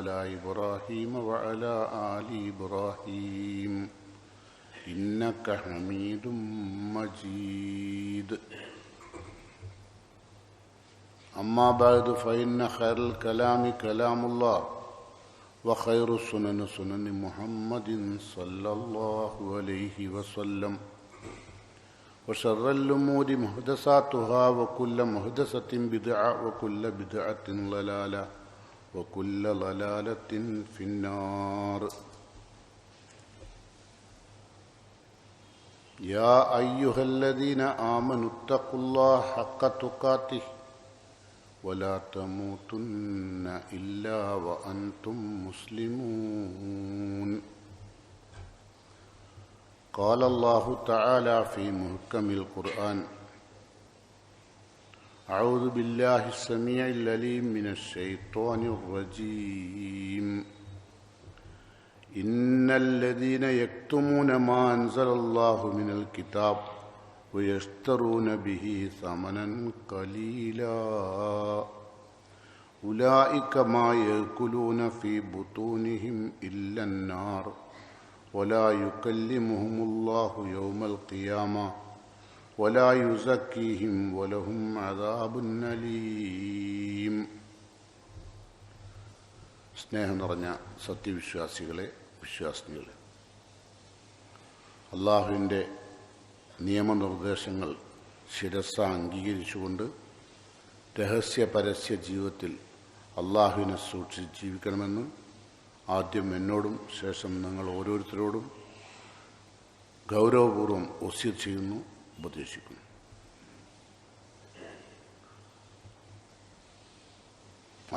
على إبراهيم وعلى آل إبراهيم إنك حميد مجيد. أما بعد فإن خير الكلام كلام الله وخير السنن سنن محمد صلى الله عليه وسلم وشر الأمور محدثاتها وكل محدثة بدعة وكل بدعة ضلالة وكل ضلالة في النار. يا أيها الذين آمنوا اتقوا الله حق تقاته ولا تموتن إلا وأنتم مسلمون. قال الله تعالى في محكم القرآن: أعوذ بالله السميع العليم من الشيطان الرجيم. إن الذين يكتمون ما أنزل الله من الكتاب ويشترون به ثمنا قليلا أولئك ما يأكلون في بطونهم إلا النار ولا يكلمهم الله يوم القيامة ولا يزكيهم ولهم عذاب أليم. സ്നേഹം നിറഞ്ഞ സത്യവിശ്വാസികളെ, വിശ്വാസിനികളെ, അള്ളാഹുവിൻ്റെ നിയമനിർദ്ദേശങ്ങൾ ശിരസ അംഗീകരിച്ചുകൊണ്ട് രഹസ്യ പരസ്യ ജീവിതത്തിൽ അള്ളാഹുവിനെ സൂക്ഷിച്ച് ജീവിക്കണമെന്ന് ആദ്യം എന്നോടും ശേഷം നിങ്ങൾ ഓരോരുത്തരോടും ഗൗരവപൂർവ്വം വസിയത്ത് ചെയ്യുന്നു, ഉപദേശിക്കുന്നു.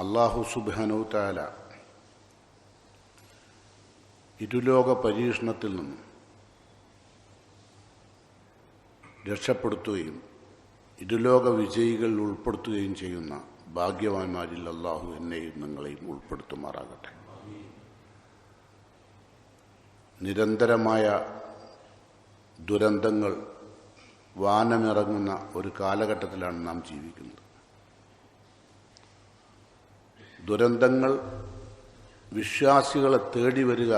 അള്ളാഹു സുബ്ഹാനഹു തആല ഇരുലോക പരീക്ഷണത്തിൽ നിന്നും രക്ഷപ്പെടുത്തുകയും ഇരുലോക വിജയികൾ ഉൾപ്പെടുത്തുകയും ചെയ്യുന്ന ഭാഗ്യവാന്മാരിൽ അള്ളാഹു എന്നെയും നിങ്ങളെയും ഉൾപ്പെടുത്തുമാറാകട്ടെ. നിരന്തരമായ ദുരന്തങ്ങൾ വാനമിറങ്ങുന്ന ഒരു കാലഘട്ടത്തിലാണ് നാം ജീവിക്കുന്നത്. ദുരന്തങ്ങൾ വിശ്വാസികളെ തേടി വരിക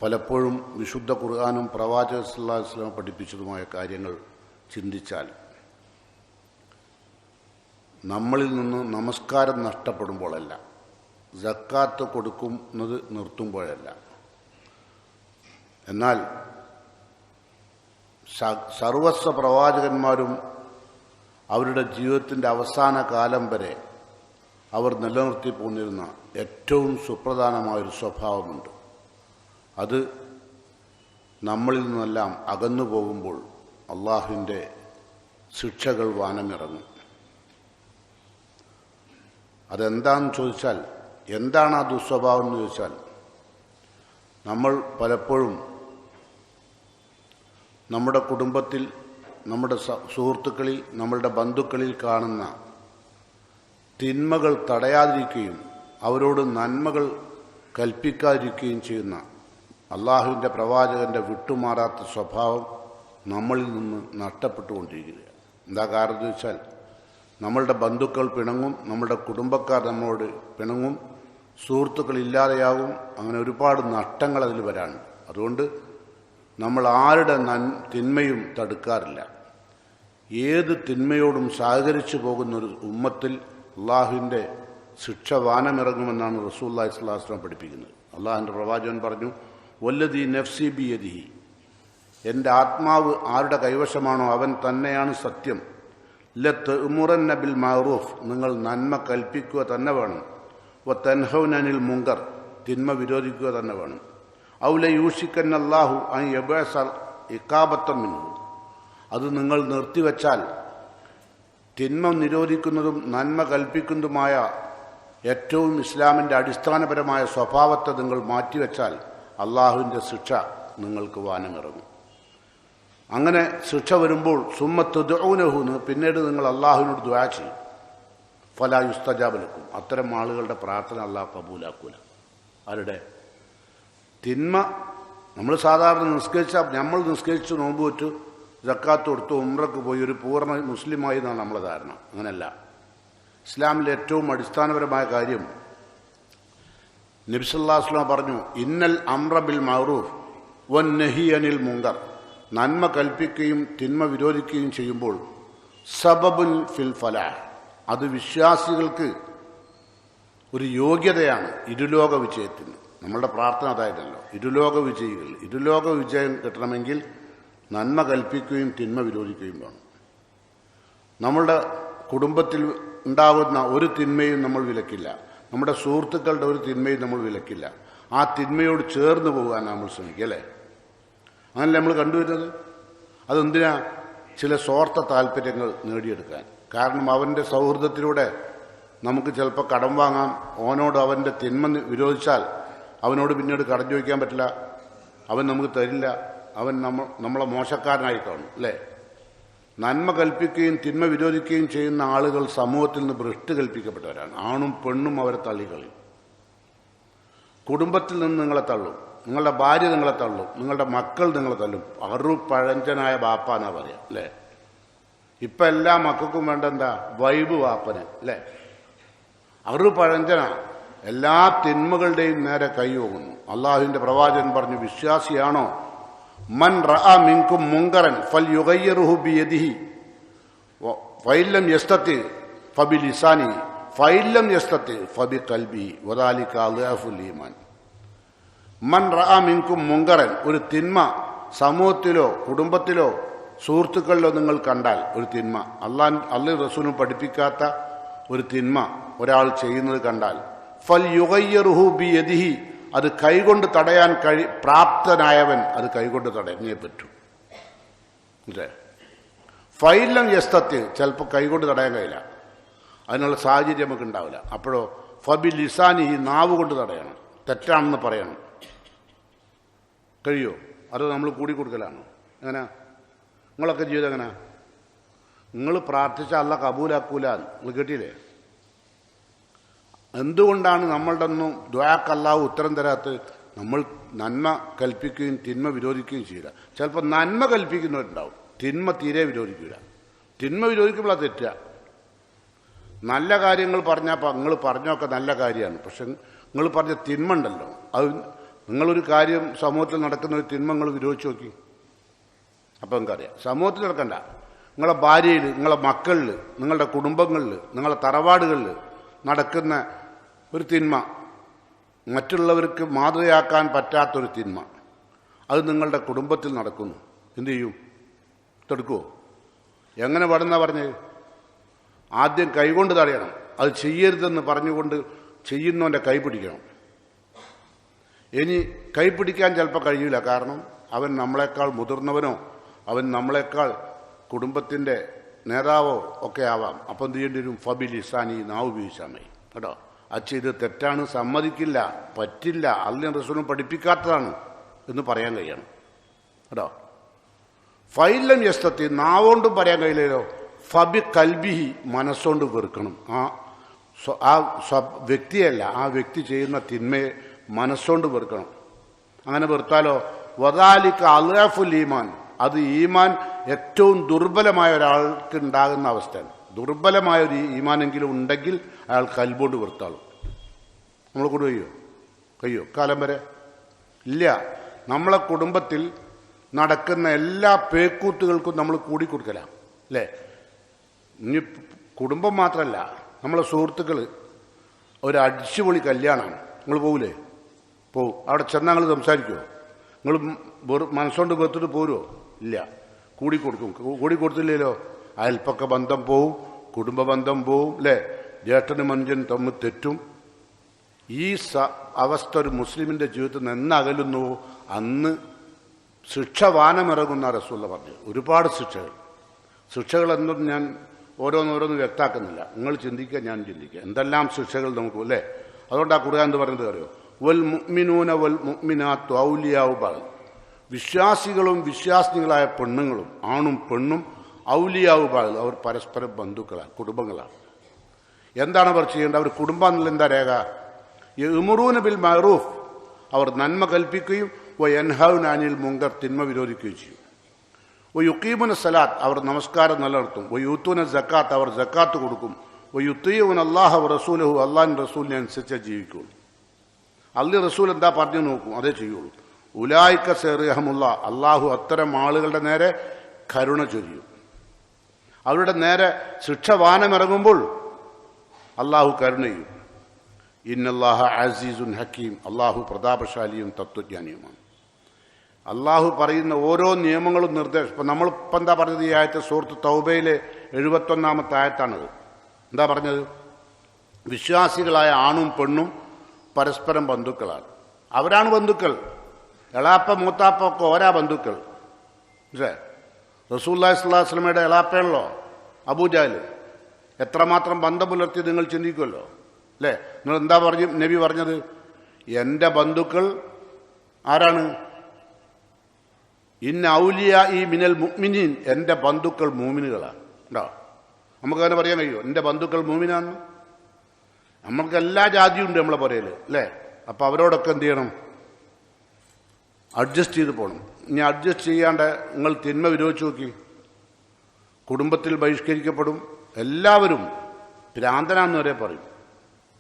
പലപ്പോഴും വിശുദ്ധ ഖുർആനും പ്രവാചകൻ സല്ലല്ലാഹു അലൈഹി വസല്ലം പഠിപ്പിച്ചതുമായ കാര്യങ്ങൾ ചിന്തിച്ചാൽ നമ്മളിൽ നിന്ന് നമസ്കാരം നഷ്ടപ്പെടുമ്പോഴല്ല, സക്കാത്ത് കൊടുക്കുന്നത് നിർത്തുമ്പോഴല്ല, എന്നാൽ സർവസ്വ പ്രവാചകന്മാരും അവരുടെ ജീവിതത്തിൻ്റെ അവസാന കാലം വരെ അവർ നിലനിർത്തി പോന്നിരുന്ന ഏറ്റവും സുപ്രധാനമായൊരു സ്വഭാവമുണ്ട്. അത് നമ്മളിൽ നിന്നെല്ലാം അകന്നു പോകുമ്പോൾ അള്ളാഹുവിൻ്റെ ശിക്ഷകൾ വാനമിറങ്ങും. അതെന്താണെന്ന് ചോദിച്ചാൽ, എന്താണ് ആ ദുസ്വഭാവം എന്ന് ചോദിച്ചാൽ, നമ്മൾ പലപ്പോഴും നമ്മുടെ കുടുംബത്തിൽ, നമ്മുടെ സുഹൃത്തുക്കളിൽ, നമ്മളുടെ ബന്ധുക്കളിൽ കാണുന്ന തിന്മകൾ തടയാതിരിക്കുകയും അവരോട് നന്മകൾ കൽപ്പിക്കാതിരിക്കുകയും ചെയ്യുന്ന അള്ളാഹുവിൻ്റെ പ്രവാചകൻ്റെ വിട്ടുമാറാത്ത സ്വഭാവം നമ്മളിൽ നിന്ന് നഷ്ടപ്പെട്ടുകൊണ്ടിരിക്കുകയാണ്. എന്താ കാരണം എന്ന് ചോദിച്ചാൽ, നമ്മളുടെ ബന്ധുക്കൾ പിണങ്ങും, നമ്മളുടെ കുടുംബക്കാർ നമ്മോട് പിണങ്ങും, സുഹൃത്തുക്കൾ ഇല്ലാതെയാകും, അങ്ങനെ ഒരുപാട് നഷ്ടങ്ങൾ അതിൽ വരാനുണ്ട്. അതുകൊണ്ട് നമ്മൾ ആരുടെ തിന്മയും തടുക്കാറില്ല. ഏത് തിന്മയോടും സഹകരിച്ചു പോകുന്നൊരു ഉമ്മത്തിൽ അള്ളാഹുവിൻ്റെ ശിക്ഷ വാനമിറങ്ങുമെന്നാണ് റസൂലുള്ളാഹി സ്വല്ലല്ലാഹു അലൈഹി വസല്ലം പഠിപ്പിക്കുന്നത്. അള്ളാഹുവിൻ്റെ പ്രവാചകൻ പറഞ്ഞു: വല്ലദീ നഫ്സി ബിയദിഹി, എൻ്റെ ആത്മാവ് ആരുടെ കൈവശമാണോ അവൻ തന്നെയാണ് സത്യം. ലതഅ്മുറന്ന ബിൽ മഅറൂഫ്, നിങ്ങൾ നന്മ കൽപ്പിക്കുക തന്നെ വേണം. വതൻഹൗന അനിൽ മുങ്കർ, തിന്മ വിരോധിക്കുക തന്നെ വേണം. ഔ ലയൂഷിക്കന്ന അല്ലാഹു അൻ യബഅസ ഇഖാബത്തൻ മിൻഹു, അത് നിങ്ങൾ നിർത്തിവെച്ചാൽ, തിന്മ നിരോധിക്കുന്നതും നന്മ കൽപ്പിക്കുന്നതുമായ ഏറ്റവും ഇസ്ലാമിൻ്റെ അടിസ്ഥാനപരമായ സ്വഭാവത്തെ നിങ്ങൾ മാറ്റിവെച്ചാൽ അള്ളാഹുവിൻ്റെ ശിക്ഷ നിങ്ങൾക്ക് വാനമിറങ്ങും. അങ്ങനെ ശിക്ഷ വരുമ്പോൾ സുമ്മത്ത് ദുഊനഹുന്ന്, പിന്നീട് നിങ്ങൾ അള്ളാഹുവിനോട് ദുആ ചെയ്യും. ഫലാ യുസ്തജാബ ലക്കും, അത്തരം ആളുകളുടെ പ്രാർത്ഥന അള്ളാഹു കബൂലാക്കൂല. ആരുടെ തിന്മ നമ്മൾ സാധാരണ നമ്മൾ നിസ്കരിച്ച് നോമ്പ് വെച്ച് സക്കാത്ത് കൊടുത്ത് ഉംറക്ക് പോയി ഒരു പൂർണ്ണ മുസ്ലിമായി എന്നാണ് നമ്മളെ ധാരണ. അങ്ങനെയല്ല. ഇസ്ലാമിലെ ഏറ്റവും അടിസ്ഥാനപരമായ കാര്യം നബി സല്ലല്ലാഹു അലൈഹി വസല്ലം പറഞ്ഞു, ഇന്നൽ അംറ ബിൽ മഅറൂഫ് വന്നഹി അനിൽ മുങ്കർ, നന്മ കൽപ്പിക്കുകയും തിന്മ വിരോധിക്കുകയും ചെയ്യുമ്പോൾ സബബുൻ ഫിൽ ഫലാഹ്, അത് വിശ്വാസികൾക്ക് ഒരു യോഗ്യതയാണ് ഇരുലോക വിജയത്തിന്. നമ്മളുടെ പ്രാർത്ഥന അതായിരുന്നല്ലോ, ഇരുലോക വിജയികൾ. ഇരുലോക വിജയം കിട്ടണമെങ്കിൽ നന്മ കൽപ്പിക്കുകയും തിന്മ വിരോധിക്കുകയും വേണം. നമ്മളുടെ കുടുംബത്തിൽ ഉണ്ടാകുന്ന ഒരു തിന്മയും നമ്മൾ വിലക്കില്ല, നമ്മുടെ സുഹൃത്തുക്കളുടെ ഒരു തിന്മയും നമ്മൾ വിലക്കില്ല. ആ തിന്മയോട് ചേർന്ന് പോകാൻ നമ്മൾ ശ്രമിക്കുക, അല്ലേ? അങ്ങനല്ലേ നമ്മൾ കണ്ടുവരുന്നത്? അതെന്തിനാ? ചില സ്വാർത്ഥ താല്പര്യങ്ങൾ നേടിയെടുക്കാൻ. കാരണം അവൻ്റെ സൗഹൃദത്തിലൂടെ നമുക്ക് ചിലപ്പോൾ കടം വാങ്ങാം. ഓനോട് അവൻ്റെ തിന്മ വിരോധിച്ചാൽ അവനോട് പിന്നീട് കടം ചോദിക്കാൻ പറ്റില്ല, അവൻ നമുക്ക് തരില്ല, അവൻ നമ്മളെ മോശക്കാരനായി കാണും, അല്ലേ? നന്മ കൽപ്പിക്കുകയും തിന്മ വിരോധിക്കുകയും ചെയ്യുന്ന ആളുകൾ സമൂഹത്തിൽ നിന്ന് ഭ്രഷ്ട് കൽപ്പിക്കപ്പെട്ടവരാണ്. ആണും പെണ്ണും അവരെ തള്ളിക്കളയും. കുടുംബത്തിൽ നിന്ന് നിങ്ങളെ തള്ളും, നിങ്ങളുടെ ഭാര്യ നിങ്ങളെ തള്ളും, നിങ്ങളുടെ മക്കൾ നിങ്ങളെ തള്ളും. പഴഞ്ചനായ ബാപ്പാന്നാ പറയാം, അല്ലേ? ഇപ്പം എല്ലാ മക്കൾക്കും വേണ്ട എന്താ? വൈബ് വാപ്പന്, അല്ലേ? പഴഞ്ചന എല്ലാ തിന്മകളുടെയും നേരെ കൈവങ്ങുന്നു. അള്ളാഹുവിന്റെ പ്രവാചകൻ പറഞ്ഞു, വിശ്വാസിയാണോ മൻ റഅ മിൻകും മുങ്കറൻ ഫൽയുഗയ്യിറുഹു ബിയദിഹി ഫഇല്ലം യസ്തതി ഫബിലിസാനി ഫഇല്ലം യസ്തതി ഫബിഖൽബിഹി വദാലിക അദ്അഫുൽ ഈമാൻ. മൻ റഅ മിൻകും മുങ്കറൻ, ഒരു തിന്മ സമൂഹത്തിലോ കുടുംബത്തിലോ സുഹൃത്തുക്കളിലോ നിങ്ങൾ കണ്ടാൽ, ഒരു തിന്മ അള്ളാഹു റസൂലും പഠിപ്പിക്കാത്ത ഒരു തിന്മ ഒരാൾ ചെയ്യുന്നത് കണ്ടാൽ, ഫൽയുഗയ്യിറുഹു ബിയദിഹി, അത് കൈകൊണ്ട് തടയാൻ പ്രാപ്തനായവൻ അത് കൈകൊണ്ട് തടഞ്ഞേ പറ്റൂ. ഫൈലം യസ്തത്ത്, ചിലപ്പോൾ കൈകൊണ്ട് തടയാൻ കഴിയില്ല, അതിനുള്ള സാഹചര്യം നമുക്ക് ഉണ്ടാവില്ല. അപ്പോഴോ ഫബി ലിസാനി, ഈ നാവ് കൊണ്ട് തടയണം, തെറ്റാണെന്ന് പറയണം. കഴിയോ? അത് നമ്മൾ കൂടിക്കൊടുക്കലാണോ? എങ്ങനെ? നിങ്ങളൊക്കെ ജീവിതം എങ്ങനെ? നിങ്ങൾ പ്രാർത്ഥിച്ച അല്ല കബൂലാക്കൂല, നിങ്ങൾ കേട്ടില്ലേ? എന്തുകൊണ്ടാണ് നമ്മളുടെ ഒന്നും ദുആക്ക് അല്ലാഹു ഉത്തരം തരാത്ത? നമ്മൾ നന്മ കൽപ്പിക്കുകയും തിന്മ വിരോധിക്കുകയും ചെയ്യില്ല. ചിലപ്പോൾ നന്മ കൽപ്പിക്കുന്നവരുണ്ടാവും, തിന്മ തീരെ വിരോധിക്കില്ല. തിന്മ വിരോധിക്കുമ്പോഴാണ് തെറ്റുക. നല്ല കാര്യങ്ങൾ പറഞ്ഞാൽ നിങ്ങൾ പറഞ്ഞൊക്കെ നല്ല കാര്യമാണ്, പക്ഷെ നിങ്ങൾ പറഞ്ഞ തിന്മ ഉണ്ടല്ലോ, അത് നിങ്ങളൊരു കാര്യം സമൂഹത്തിൽ നടക്കുന്ന ഒരു തിന്മ നിങ്ങൾ വിരോധിച്ച് നോക്കി, അപ്പം നിങ്ങൾക്കറിയാം. സമൂഹത്തിൽ നടക്കണ്ട, നിങ്ങളെ ഭാര്യയിൽ, നിങ്ങളെ മക്കളിൽ, നിങ്ങളുടെ കുടുംബങ്ങളിൽ, നിങ്ങളെ തറവാടുകളിൽ നടക്കുന്ന ഒരു തിന്മ, മറ്റുള്ളവർക്ക് മാതൃകയാക്കാൻ പറ്റാത്തൊരു തിന്മ, അത് നിങ്ങളുടെ കുടുംബത്തിൽ നടക്കുന്നു. എന്തു ചെയ്യും? തടുക്കുമോ? എങ്ങനെ പറഞ്ഞത്? ആദ്യം കൈകൊണ്ട് തടയണം. അത് ചെയ്യരുതെന്ന് പറഞ്ഞുകൊണ്ട് ചെയ്യുന്നവൻ്റെ കൈ പിടിക്കണം. ഇനി കൈ പിടിക്കാൻ ചിലപ്പോൾ കഴിയില്ല, കാരണം അവൻ നമ്മളെക്കാൾ മുതിർന്നവനോ അവൻ നമ്മളെക്കാൾ കുടുംബത്തിൻ്റെ നേതാവോ ഒക്കെ ആവാം. അപ്പം എന്ത് ചെയ്യേണ്ടി വരും? ഫബി ലിസാനി, നാവ് ഉപയോഗിച്ചാൽ മതി, കേട്ടോ. അത് ചെയ്ത് തെറ്റാണ്, സമ്മതിക്കില്ല, പറ്റില്ല, അള്ളാഹുവിൻ റസൂലും പഠിപ്പിക്കാത്തതാണ് എന്ന് പറയാൻ കഴിയണം, കേട്ടോ. ഫൈലം യസ്തത്തി, നാവുകൊണ്ടും പറയാൻ കഴിയില്ലല്ലോ. ഫബി കൽബിഹി, മനസ്സുകൊണ്ട് വെറുക്കണം. ആ വ്യക്തിയല്ല, ആ വ്യക്തി ചെയ്യുന്ന തിന്മയെ മനസ്സുകൊണ്ട് വെറുക്കണം. അങ്ങനെ വെറുത്താലോ വദാലിക അദ്അഫുൽ ഈമാൻ, അത് ഈമാൻ ഏറ്റവും ദുർബലമായ ഒരാൾക്ക് ഉണ്ടാകുന്ന അവസ്ഥയാണ്. ദുർബലമായ ഒരു ഈമാനെങ്കിലും ഉണ്ടെങ്കിൽ അയാൾ കൽബോണ്ട് വെറുത്താളും. നമ്മളെ കൂടെ കഴിയോ? കാലം വരെ ഇല്ല. നമ്മളെ കുടുംബത്തിൽ നടക്കുന്ന എല്ലാ പേക്കൂത്തുകൾക്കും നമ്മൾ കൂടിക്കൊടുക്കലാണ്, അല്ലേ? ഇനി കുടുംബം മാത്രമല്ല, നമ്മളെ സുഹൃത്തുക്കൾ ഒരു അടിച്ചുപൊളി കല്യാണമാണ്, നിങ്ങൾ പോകില്ലേ? പോവും. അവിടെ ചെന്നാൽ നിങ്ങൾ സംസാരിക്കുമോ? നിങ്ങൾ മനസ്സുകൊണ്ട് വെറുത്തിട്ട് പോരുമോ? ഇല്ല, കൂടിക്കൊടുക്കും. കൂടിക്കൊടുത്തില്ലല്ലോ അയൽപ്പക്ക ബന്ധം പോവും, കുടുംബ ബന്ധം പോവും, അല്ലേ? ജ്യേഷ്ഠനും അനുജനും തമ്മിൽ തെറ്റും. ഈ അവസ്ഥ ഒരു മുസ്ലിമിൻ്റെ ജീവിതത്തിൽ നിന്ന് എന്നകലുന്നുവോ അന്ന് ശിക്ഷ വാനമിറങ്ങുന്ന റസൂൽ പറഞ്ഞു. ഒരുപാട് ശിക്ഷകൾ എന്നും ഞാൻ ഓരോന്നോരോന്ന് വ്യക്താക്കുന്നില്ല. നിങ്ങൾ ചിന്തിക്കുക, ഞാൻ ചിന്തിക്കുക, എന്തെല്ലാം ശിക്ഷകൾ നമുക്ക്, അല്ലേ? അതുകൊണ്ട് ആ ഖുർആൻ എന്ത് പറയുന്നത് അറിയോ? വൽ മുഅ്മിനൂന വൽ മുഅ്മിനാത്തു ഔലിയാഉ ബഅദ്, വിശ്വാസികളും വിശ്വാസിനികളായ പെണ്ണുങ്ങളും ആണും പെണ്ണും ഔലിയാഉ ബഅദ്, അവർ പരസ്പരം ബന്ധുക്കളാണ്, കുടുംബങ്ങളാണ്. എന്താണ് അവർ ചെയ്യേണ്ടത്? അവർ കുടുംബം എന്നുള്ള എന്താ രേഖ? യഅ്മുറൂന ബിൽ മഅറൂഫ്, അവർ നന്മ കൽപ്പിക്കുകയും വയൻഹൗന അനിൽ മുങ്കർ, തിന്മ വിരോധിക്കുകയും ചെയ്യും. വയുഖീമുന സലാത്ത്, അവർ നമസ്കാരം നിലനിർത്തും. വയൂത്തൂന സക്കാത്ത്, അവർ സക്കാത്ത് കൊടുക്കും. വയുത്തീഉന അല്ലാഹ വറസൂലഹു, അല്ലാഹുവിന്റെ റസൂലിനെ അനുസരിച്ച് ജീവിക്കും. അള്ളി റസൂൽ എന്താ പറഞ്ഞു നോക്കും, അതേ ചെയ്യുള്ളൂ. ഉലായിക്ക സെറിഹമുള്ള, അള്ളാഹു അത്തരം ആളുകളുടെ നേരെ കരുണ ചൊരിയും. അവരുടെ നേരെ ശിക്ഷവാനമിറങ്ങുമ്പോൾ അള്ളാഹു കരുണ ചെയ്യും. ഇന്നല്ലാഹ അസീസുൻ ഹക്കീം, അള്ളാഹു പ്രതാപശാലിയും തത്വജ്ഞാനിയുമാണ്. അള്ളാഹു പറയുന്ന ഓരോ നിയമങ്ങളും നിർദ്ദേശം. ഇപ്പം നമ്മളിപ്പോൾ എന്താ പറഞ്ഞത്, ഈ ആയത്ത് സൂറത്ത് തൗബയിലെ 71-ാമത്തെ ആയത്താണത്. എന്താ പറഞ്ഞത്? വിശ്വാസികളായ ആണും പെണ്ണും പരസ്പരം ബന്ധുക്കളാണ്. അവരാണ് ബന്ധുക്കൾ. എളാപ്പ മൂത്താപ്പ ഒക്കെ ഓരാ ബന്ധുക്കൾ. പക്ഷേ റസൂലുള്ളാഹി സ്വല്ലല്ലാഹു അലൈഹി വസല്ലമയുടെ എളാപ്പയാണല്ലോ അബൂജഹൽ. എത്രമാത്രം ബന്ധം പുലർത്തി നിങ്ങൾ ചിന്തിക്കുമല്ലോ അല്ലേ? നിങ്ങൾ എന്താ നബി പറഞ്ഞത്? എൻ്റെ ബന്ധുക്കൾ ആരാണ്? ഇന്ന ഔലിയ ഈ മിനൽ മുഅ്മിനീൻ, എൻ്റെ ബന്ധുക്കൾ മൂമിനുകളാണ്. ഉണ്ടോ? നമുക്കങ്ങനെ പറയാൻ കഴിയുമോ എൻ്റെ ബന്ധുക്കൾ മൂമിനാന്ന്? നമ്മൾക്ക് എല്ലാ ജാതിയും ഉണ്ട് നമ്മളെ പുരയിൽ അല്ലേ? അപ്പം അവരോടൊക്കെ എന്ത് ചെയ്യണം? അഡ്ജസ്റ്റ് ചെയ്ത് പോകണം. ഇനി അഡ്ജസ്റ്റ് ചെയ്യാണ്ട് നിങ്ങൾ തിന്മ വിരോധിച്ച് നോക്കി, കുടുംബത്തിൽ ബഹിഷ്കരിക്കപ്പെടും. എല്ലാവരും ഭ്രാന്തനാന്ന് വരെ പറയും.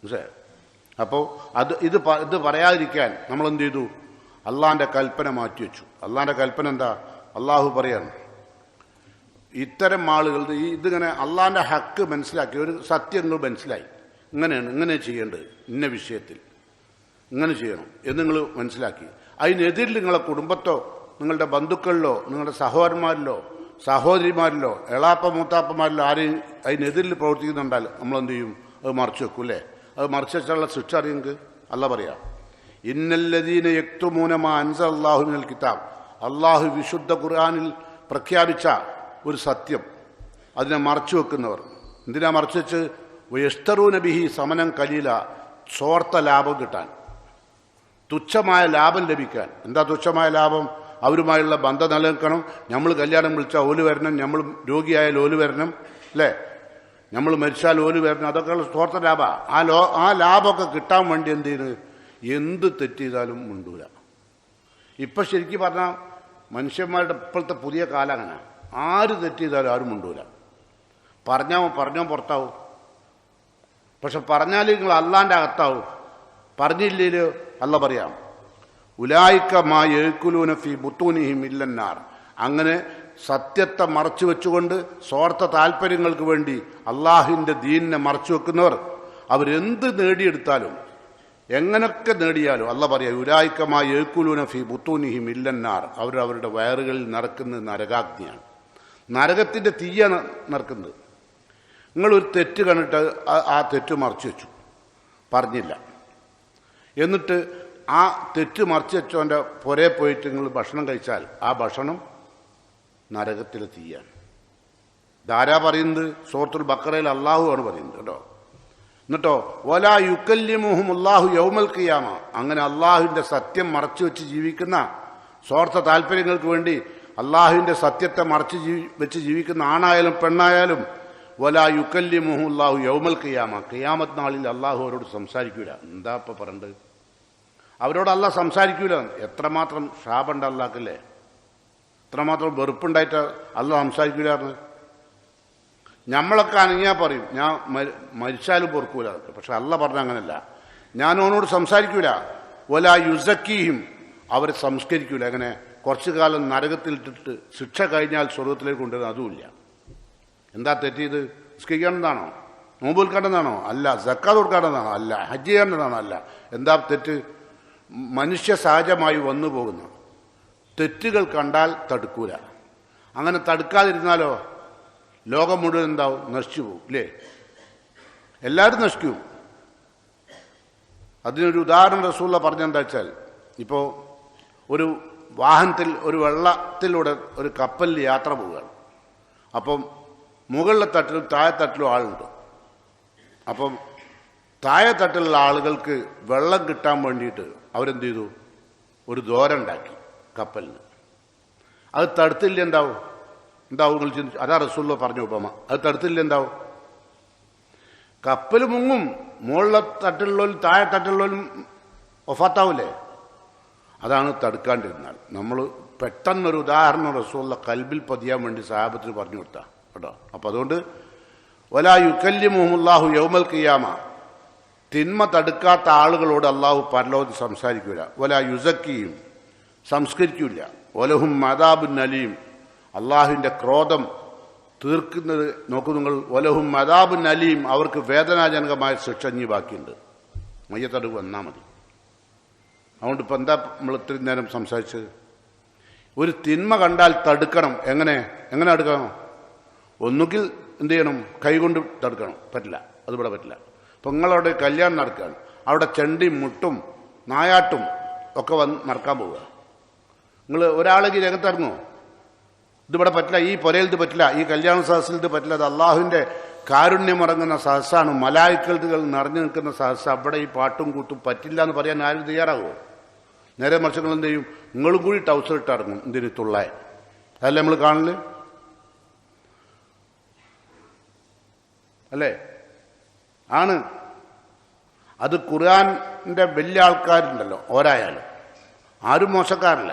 പക്ഷേ അപ്പോൾ ഇത് പറയാതിരിക്കാൻ നമ്മളെന്ത് ചെയ്തു? അള്ളാഹിൻ്റെ കൽപ്പന മാറ്റിവെച്ചു. അള്ളാഹിൻ്റെ കൽപ്പന എന്താ? അള്ളാഹു പറയാണ്, ഇത്തരം ആളുകൾ ഇതിങ്ങനെ അള്ളാഹിൻ്റെ ഹക്ക് മനസ്സിലാക്കി, ഒരു സത്യങ്ങൾ മനസ്സിലായി, ഇങ്ങനെയാണ് ഇങ്ങനെ ചെയ്യേണ്ടത്, ഇന്ന വിഷയത്തിൽ ഇങ്ങനെ ചെയ്യണം എന്ന് നിങ്ങൾ മനസ്സിലാക്കി. അതിനെതിരിൽ നിങ്ങളെ കുടുംബത്തോ നിങ്ങളുടെ ബന്ധുക്കളിലോ നിങ്ങളുടെ സഹോദരന്മാരിലോ സഹോദരിമാരിലോ എളാപ്പ മൂത്താപ്പന്മാരിലോ ആരെയും അതിനെതിരിൽ പ്രവർത്തിക്കുന്നുണ്ടാൽ നമ്മളെന്ത് ചെയ്യും? അത് മറച്ചു വെക്കും അല്ലേ? അത് മറച്ചു വെച്ചാലുള്ള ശിക്ഷ അറിയെങ്കിൽ അല്ല പറയാം, ഇന്നല്ലദീന യക്തുമൂന മാ അൻസലല്ലാഹു മിനൽ കിതാബ്, അള്ളാഹു വിശുദ്ധ ഖുർആനിൽ പ്രഖ്യാപിച്ച ഒരു സത്യം അതിനെ മറച്ചു വെക്കുന്നവർ. എന്തിനാ മറച്ചു വെച്ച്? യശ്തറൂന ബിഹി സമനം കലീല, സ്വാർത്ഥ ലാഭം കിട്ടാൻ, തുച്ഛമായ ലാഭം ലഭിക്കാൻ. എന്താ തുച്ഛമായ ലാഭം? അവരുമായുള്ള ബന്ധം നിലനിൽക്കണം. നമ്മൾ കല്യാണം വിളിച്ചാൽ ഓല് വരണം, നമ്മൾ രോഗിയായാൽ ഓല് വരണം അല്ലേ? നമ്മൾ മരിച്ചാൽ ഓല് വരണം. അതൊക്കെയുള്ള സ്വാർത്ഥ ലാഭമാണ്. ആ ലാഭമൊക്കെ കിട്ടാൻ വേണ്ടി എന്ത് ചെയ്യുന്നത്? എന്ത് തെറ്റ് ചെയ്താലും മുണ്ടൂല. ഇപ്പം ശരിക്കും പറഞ്ഞാൽ മനുഷ്യന്മാരുടെ ഇപ്പോഴത്തെ പുതിയ കാലം അങ്ങനെ, ആര് തെറ്റ് ചെയ്താലും ആരും മുണ്ടൂല. പറഞ്ഞോ പുറത്താവും. പക്ഷെ പറഞ്ഞാൽ നിങ്ങൾ അള്ളാൻ്റെ അകത്താവും, പറഞ്ഞില്ലേലോ അല്ല പറയാം. ഉലായിക്ക മാ യഅ്കുലൂന ഫീ ബുത്തൂനിഹിം ഇല്ലന്നാർ. അങ്ങനെ സത്യത്തെ മറച്ചു വെച്ചുകൊണ്ട് സ്വാർത്ഥ താല്പര്യങ്ങൾക്ക് വേണ്ടി അള്ളാഹിൻ്റെ ദീനിനെ മറച്ചു വെക്കുന്നവർ അവരെന്ത് നേടിയെടുത്താലും എങ്ങനൊക്കെ നേടിയാലും അല്ല പറയാം, ഉലായിക്ക മാ യഅ്കുലൂന ഫീ ബുത്തൂനിഹിം ഇല്ലന്നാർ. അവരുടെ വയറുകളിൽ നടക്കുന്നത് നരകാഗ്നിയാണ്, നരകത്തിൻ്റെ തീയാണ് നടക്കുന്നത്. നിങ്ങളൊരു തെറ്റ് കണ്ടിട്ട് ആ തെറ്റ് മറച്ചു വെച്ചു, പറഞ്ഞില്ല. എന്നിട്ട് ആ തെറ്റ് മറച്ചു വെച്ചവൻ്റെ പുരേ പോയിട്ട് നിങ്ങൾ ഭക്ഷണം കഴിച്ചാൽ ആ ഭക്ഷണം നരകത്തിലെ തീയാണ്. ധാരാ പറയുന്നത് സൂറത്തുൽ ബഖറയിൽ അള്ളാഹു ആണ് പറയുന്നത് കേട്ടോ. എന്നിട്ടോ വലാ യുകല്ലിമുഹും അല്ലാഹു യൗമൽ ഖിയാമ. അങ്ങനെ അള്ളാഹുവിൻ്റെ സത്യം മറച്ചു വെച്ച് ജീവിക്കുന്ന, സ്വാർത്ഥ താല്പര്യങ്ങൾക്ക് വേണ്ടി അള്ളാഹുവിൻ്റെ സത്യത്തെ മറച്ചു വെച്ച് ജീവിക്കുന്ന ആണായാലും പെണ്ണായാലും വലാ യുകല്ലിമുഹും അല്ലാഹു യൗമൽ ഖിയാമ, ഖിയാമത്ത് നാളിൽ അള്ളാഹു അവരോട് സംസാരിക്കൂല. എന്താ ഇപ്പം പറയണ്ടത്? അവരോട് അള്ളാഹ് സംസാരിക്കൂല. എത്രമാത്രം ഷാബുണ്ട് അള്ളാഹ്ക്കല്ലേ? എത്രമാത്രം വെറുപ്പുണ്ടായിട്ട് അള്ളാഹ് സംസാരിക്കൂലാന്ന്. നമ്മളൊക്കെ അനങ്ങിയാൽ പറയും ഞാൻ മരിച്ചാലും പൊറുക്കൂല. പക്ഷെ അള്ളാഹ് പറഞ്ഞ അങ്ങനല്ല, ഞാൻ അവനോട് സംസാരിക്കൂല. വലാ യുസക്കീഹിം, അവരെ സംസ്കരിക്കൂല. അങ്ങനെ കുറച്ചു കാലം നരകത്തിലിട്ടിട്ട് ശിക്ഷ കഴിഞ്ഞാൽ സ്വർഗത്തിലേക്ക് കൊണ്ടുവരുന്നത് അതുമില്ല. എന്താ തെറ്റിയത്? നിസ്കരിക്കേണ്ടതാണോ? നോമ്പ് വിൽക്കേണ്ടതാണോ? അല്ല. സക്കാത്ത് കൊടുക്കേണ്ടതാണോ? അല്ല. ഹജ്ജ് ചെയ്യേണ്ടതാണോ? അല്ല. എന്താ തെറ്റ്? മനുഷ്യ സഹജമായി വന്നു പോകുന്ന തെറ്റുകൾ കണ്ടാൽ തടുക്കൂല. അങ്ങനെ തടുക്കാതിരുന്നാലോ ലോകം മുഴുവൻ എന്താവും? നശിച്ചു പോകും അല്ലേ? എല്ലാവരും നശിക്കും. അതിനൊരു ഉദാഹരണം റസൂലുള്ള പറഞ്ഞെന്താ വെച്ചാൽ, ഇപ്പോൾ ഒരു വാഹനത്തിൽ ഒരു വെള്ളത്തിലൂടെ ഒരു കപ്പലിൽ യാത്ര പോവുകയാണ്. അപ്പം മുകളിലെ തട്ടിലും താഴെത്തട്ടിലും ആളുണ്ട്. അപ്പം താഴെത്തട്ടിലുള്ള ആളുകൾക്ക് വെള്ളം കിട്ടാൻ വേണ്ടിയിട്ട് അവരെന്ത് ചെയ്തു? ഒരു ദ്വാരമുണ്ടാക്കി കപ്പലിന്. അത് തടുത്തില്ല എന്താവും? നിങ്ങൾ ചിന്തിച്ചു. അതാ റസൂലുള്ള പറഞ്ഞ ഉപമ. അത് തടുത്തില്ല എന്താവും? കപ്പൽ മുങ്ങും. മുകളിലെ തട്ടിലുള്ളവരും താഴെത്തട്ടിലുള്ളവരും ഒഫാത്താവൂലേ? അതാണ് തടുക്കാണ്ടിരുന്നാൽ. നമ്മൾ പെട്ടെന്നൊരു ഉദാഹരണം റസൂലുള്ള കൽബിൽ പതിയാൻ വേണ്ടി സഹാബത്തിന് പറഞ്ഞു കൊടുത്താ കേട്ടോ. അപ്പം അതുകൊണ്ട് വലാ യുകല്ലിമുഹും അല്ലാഹു യൗമൽ ഖിയാമ, തിന്മ തടുക്കാത്ത ആളുകളോട് അള്ളാഹു പരലോകത്ത് സംസാരിക്കൂല. വല യുസക്കിയും സംസ്കരിക്കൂല. വലഹും മദാബുൻ അലീം അള്ളാഹുവിൻ്റെ ക്രോധം തീർക്കുന്നത് നോക്കൂ നിങ്ങൾ. വലഹും മദാബുൻ അലീം അവർക്ക് വേദനാജനകമായ ശിക്ഷ ഇനി ബാക്കിയുണ്ട്. മയ്യത്തടുവ് വന്നാൽ മതി. അതുകൊണ്ട് ഇപ്പം എന്താ നമ്മൾ ഇത്രയും നേരം സംസാരിച്ചത്? ഒരു തിന്മ കണ്ടാൽ തടുക്കണം. എങ്ങനെ തടുക്കണം? ഒന്നുകിൽ എന്ത് ചെയ്യണം? കൈകൊണ്ട് തടുക്കണം. പറ്റില്ല, അതിവിടെ പറ്റില്ല. ഇപ്പം നിങ്ങളവിടെ കല്യാണം നടക്കുകയാണ്, അവിടെ ചെണ്ടിയും മുട്ടും നായാട്ടും ഒക്കെ വന്ന് നടക്കാൻ പോവുക. നിങ്ങൾ ഒരാളെങ്കിൽ രംഗത്തിറങ്ങുമോ? ഇതിവിടെ പറ്റില്ല, ഈ പുരയിൽ ഇത് പറ്റില്ല, ഈ കല്യാണ സദസ്സിൽ ഇത് പറ്റില്ല. അത് അള്ളാഹുവിൻ്റെ കാരുണ്യമിറങ്ങുന്ന സദസ്സാണ്, മലായിക്കലുകൾ നിറഞ്ഞു നിൽക്കുന്ന സദസ്സ്. അവിടെ ഈ പാട്ടും കൂട്ടും പറ്റില്ല എന്ന് പറയാൻ ആരും തയ്യാറാകുമോ? നേരെ മറിച്ച് നിങ്ങൾ എന്ത് ചെയ്യും? നിങ്ങളും കൂടി ടൗസർ ഇട്ടിറങ്ങും. എന്തിന്? തുള്ളാൻ. അതല്ലേ നമ്മൾ കാണല്? അല്ലേ? ആണ്. അത് ഖുർആന്റെ വലിയ ആൾക്കാരുണ്ടല്ലോ, ഓരായാലും ആരും മോശക്കാരല്ല.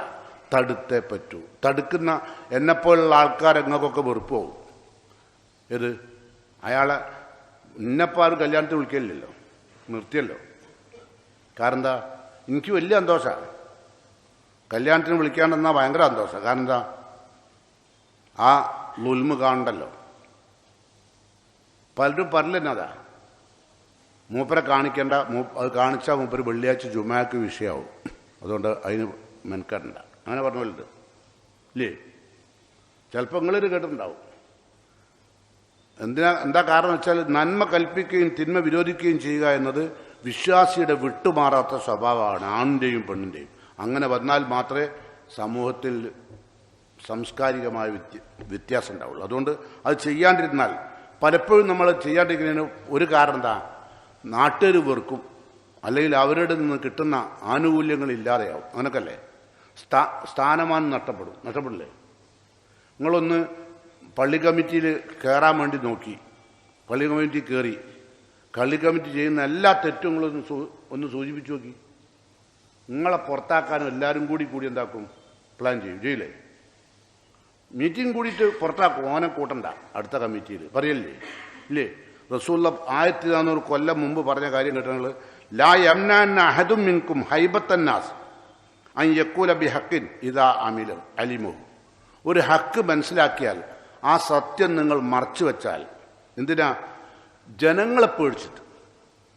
തടുത്തേ പറ്റൂ. തടുക്കുന്ന എന്നെപ്പോലുള്ള ആൾക്കാർ എങ്ങൾക്കൊക്കെ വെറുപ്പ് പോകും. ഏത്? അയാളെ ഇന്നെപ്പാരും കല്യാണത്തിന് വിളിക്കില്ലല്ലോ, നിർത്തിയല്ലോ. കാരണം എന്താ? എനിക്ക് വലിയ സന്തോഷമാണ് കല്യാണത്തിന് വിളിക്കാണ്ടെന്നാൽ ഭയങ്കര സന്തോഷം. കാരണം എന്താ? ആ ലുൽമ് കാണണ്ടല്ലോ. പലരും പറഞ്ഞില്ലെന്നതാ, മൂപ്പരെ കാണിക്കേണ്ട, അത് കാണിച്ചാൽ മൂപ്പര് വെള്ളിയാഴ്ച ജുമാക്ക് വിഷയമാവും, അതുകൊണ്ട് അതിന് മെനക്കെടണ്ട. അങ്ങനെ പറഞ്ഞുണ്ട് ഇല്ലേ? ചിലപ്പോൾ നിങ്ങളൊരു കേട്ടിട്ടുണ്ടാവും. എന്താ കാരണം വെച്ചാൽ നന്മ കൽപ്പിക്കുകയും തിന്മ വിരോധിക്കുകയും ചെയ്യുക എന്നത് വിശ്വാസിയുടെ വിട്ടുമാറാത്ത സ്വഭാവമാണ്, ആണിൻ്റെയും പെണ്ണിൻ്റെയും. അങ്ങനെ വന്നാൽ മാത്രമേ സമൂഹത്തിൽ സാംസ്കാരികമായ വ്യത്യാസം ഉണ്ടാവുള്ളൂ. അതുകൊണ്ട് അത് ചെയ്യാണ്ടിരുന്നാൽ, പലപ്പോഴും നമ്മൾ ചെയ്യാണ്ടിരിക്കുന്നതിന് ഒരു കാരണം എന്താ? നാട്ടുകാർ വെറുക്കും, അല്ലെങ്കിൽ അവരുടെ നിന്ന് കിട്ടുന്ന ആനുകൂല്യങ്ങൾ ഇല്ലാതെയാവും. അങ്ങനൊക്കെയല്ലേ? സ്ഥാനമാനം നഷ്ടപ്പെടില്ലേ? നിങ്ങളൊന്ന് പള്ളി കമ്മിറ്റിയിൽ കയറാൻ വേണ്ടി നോക്കി, പള്ളി കമ്മിറ്റി കയറി, പള്ളി കമ്മിറ്റി ചെയ്യുന്ന എല്ലാ തെറ്റുകളും ഒന്ന് സൂചിപ്പിച്ചു നോക്കി. നിങ്ങളെ പുറത്താക്കാനും എല്ലാവരും കൂടി എന്താക്കും? പ്ലാൻ ചെയ്യില്ലേ? മീറ്റിംഗ് കൂടിയിട്ട് പുറത്താക്കും. ഓനെ കൂട്ടണ്ട അടുത്ത കമ്മിറ്റിയിൽ, പറയല്ലേ? ഇല്ലേ? റസൂലുള്ള 1400 കൊല്ലം മുമ്പ് പറഞ്ഞ കാര്യം കേട്ടങ്ങൾ, ലാ യംനാന അഹദും മിൻകും ഹൈബത്തന്നാസ് അൻ യഖൂല ബിഹഖിൻ ഇദാ അലിമു. ഒരു ഹക്ക് മനസ്സിലാക്കിയാൽ ആ സത്യം നിങ്ങൾ മറച്ചു വെച്ചാൽ, എന്തിനാ? ജനങ്ങളെ പേടിച്ചിട്ട്.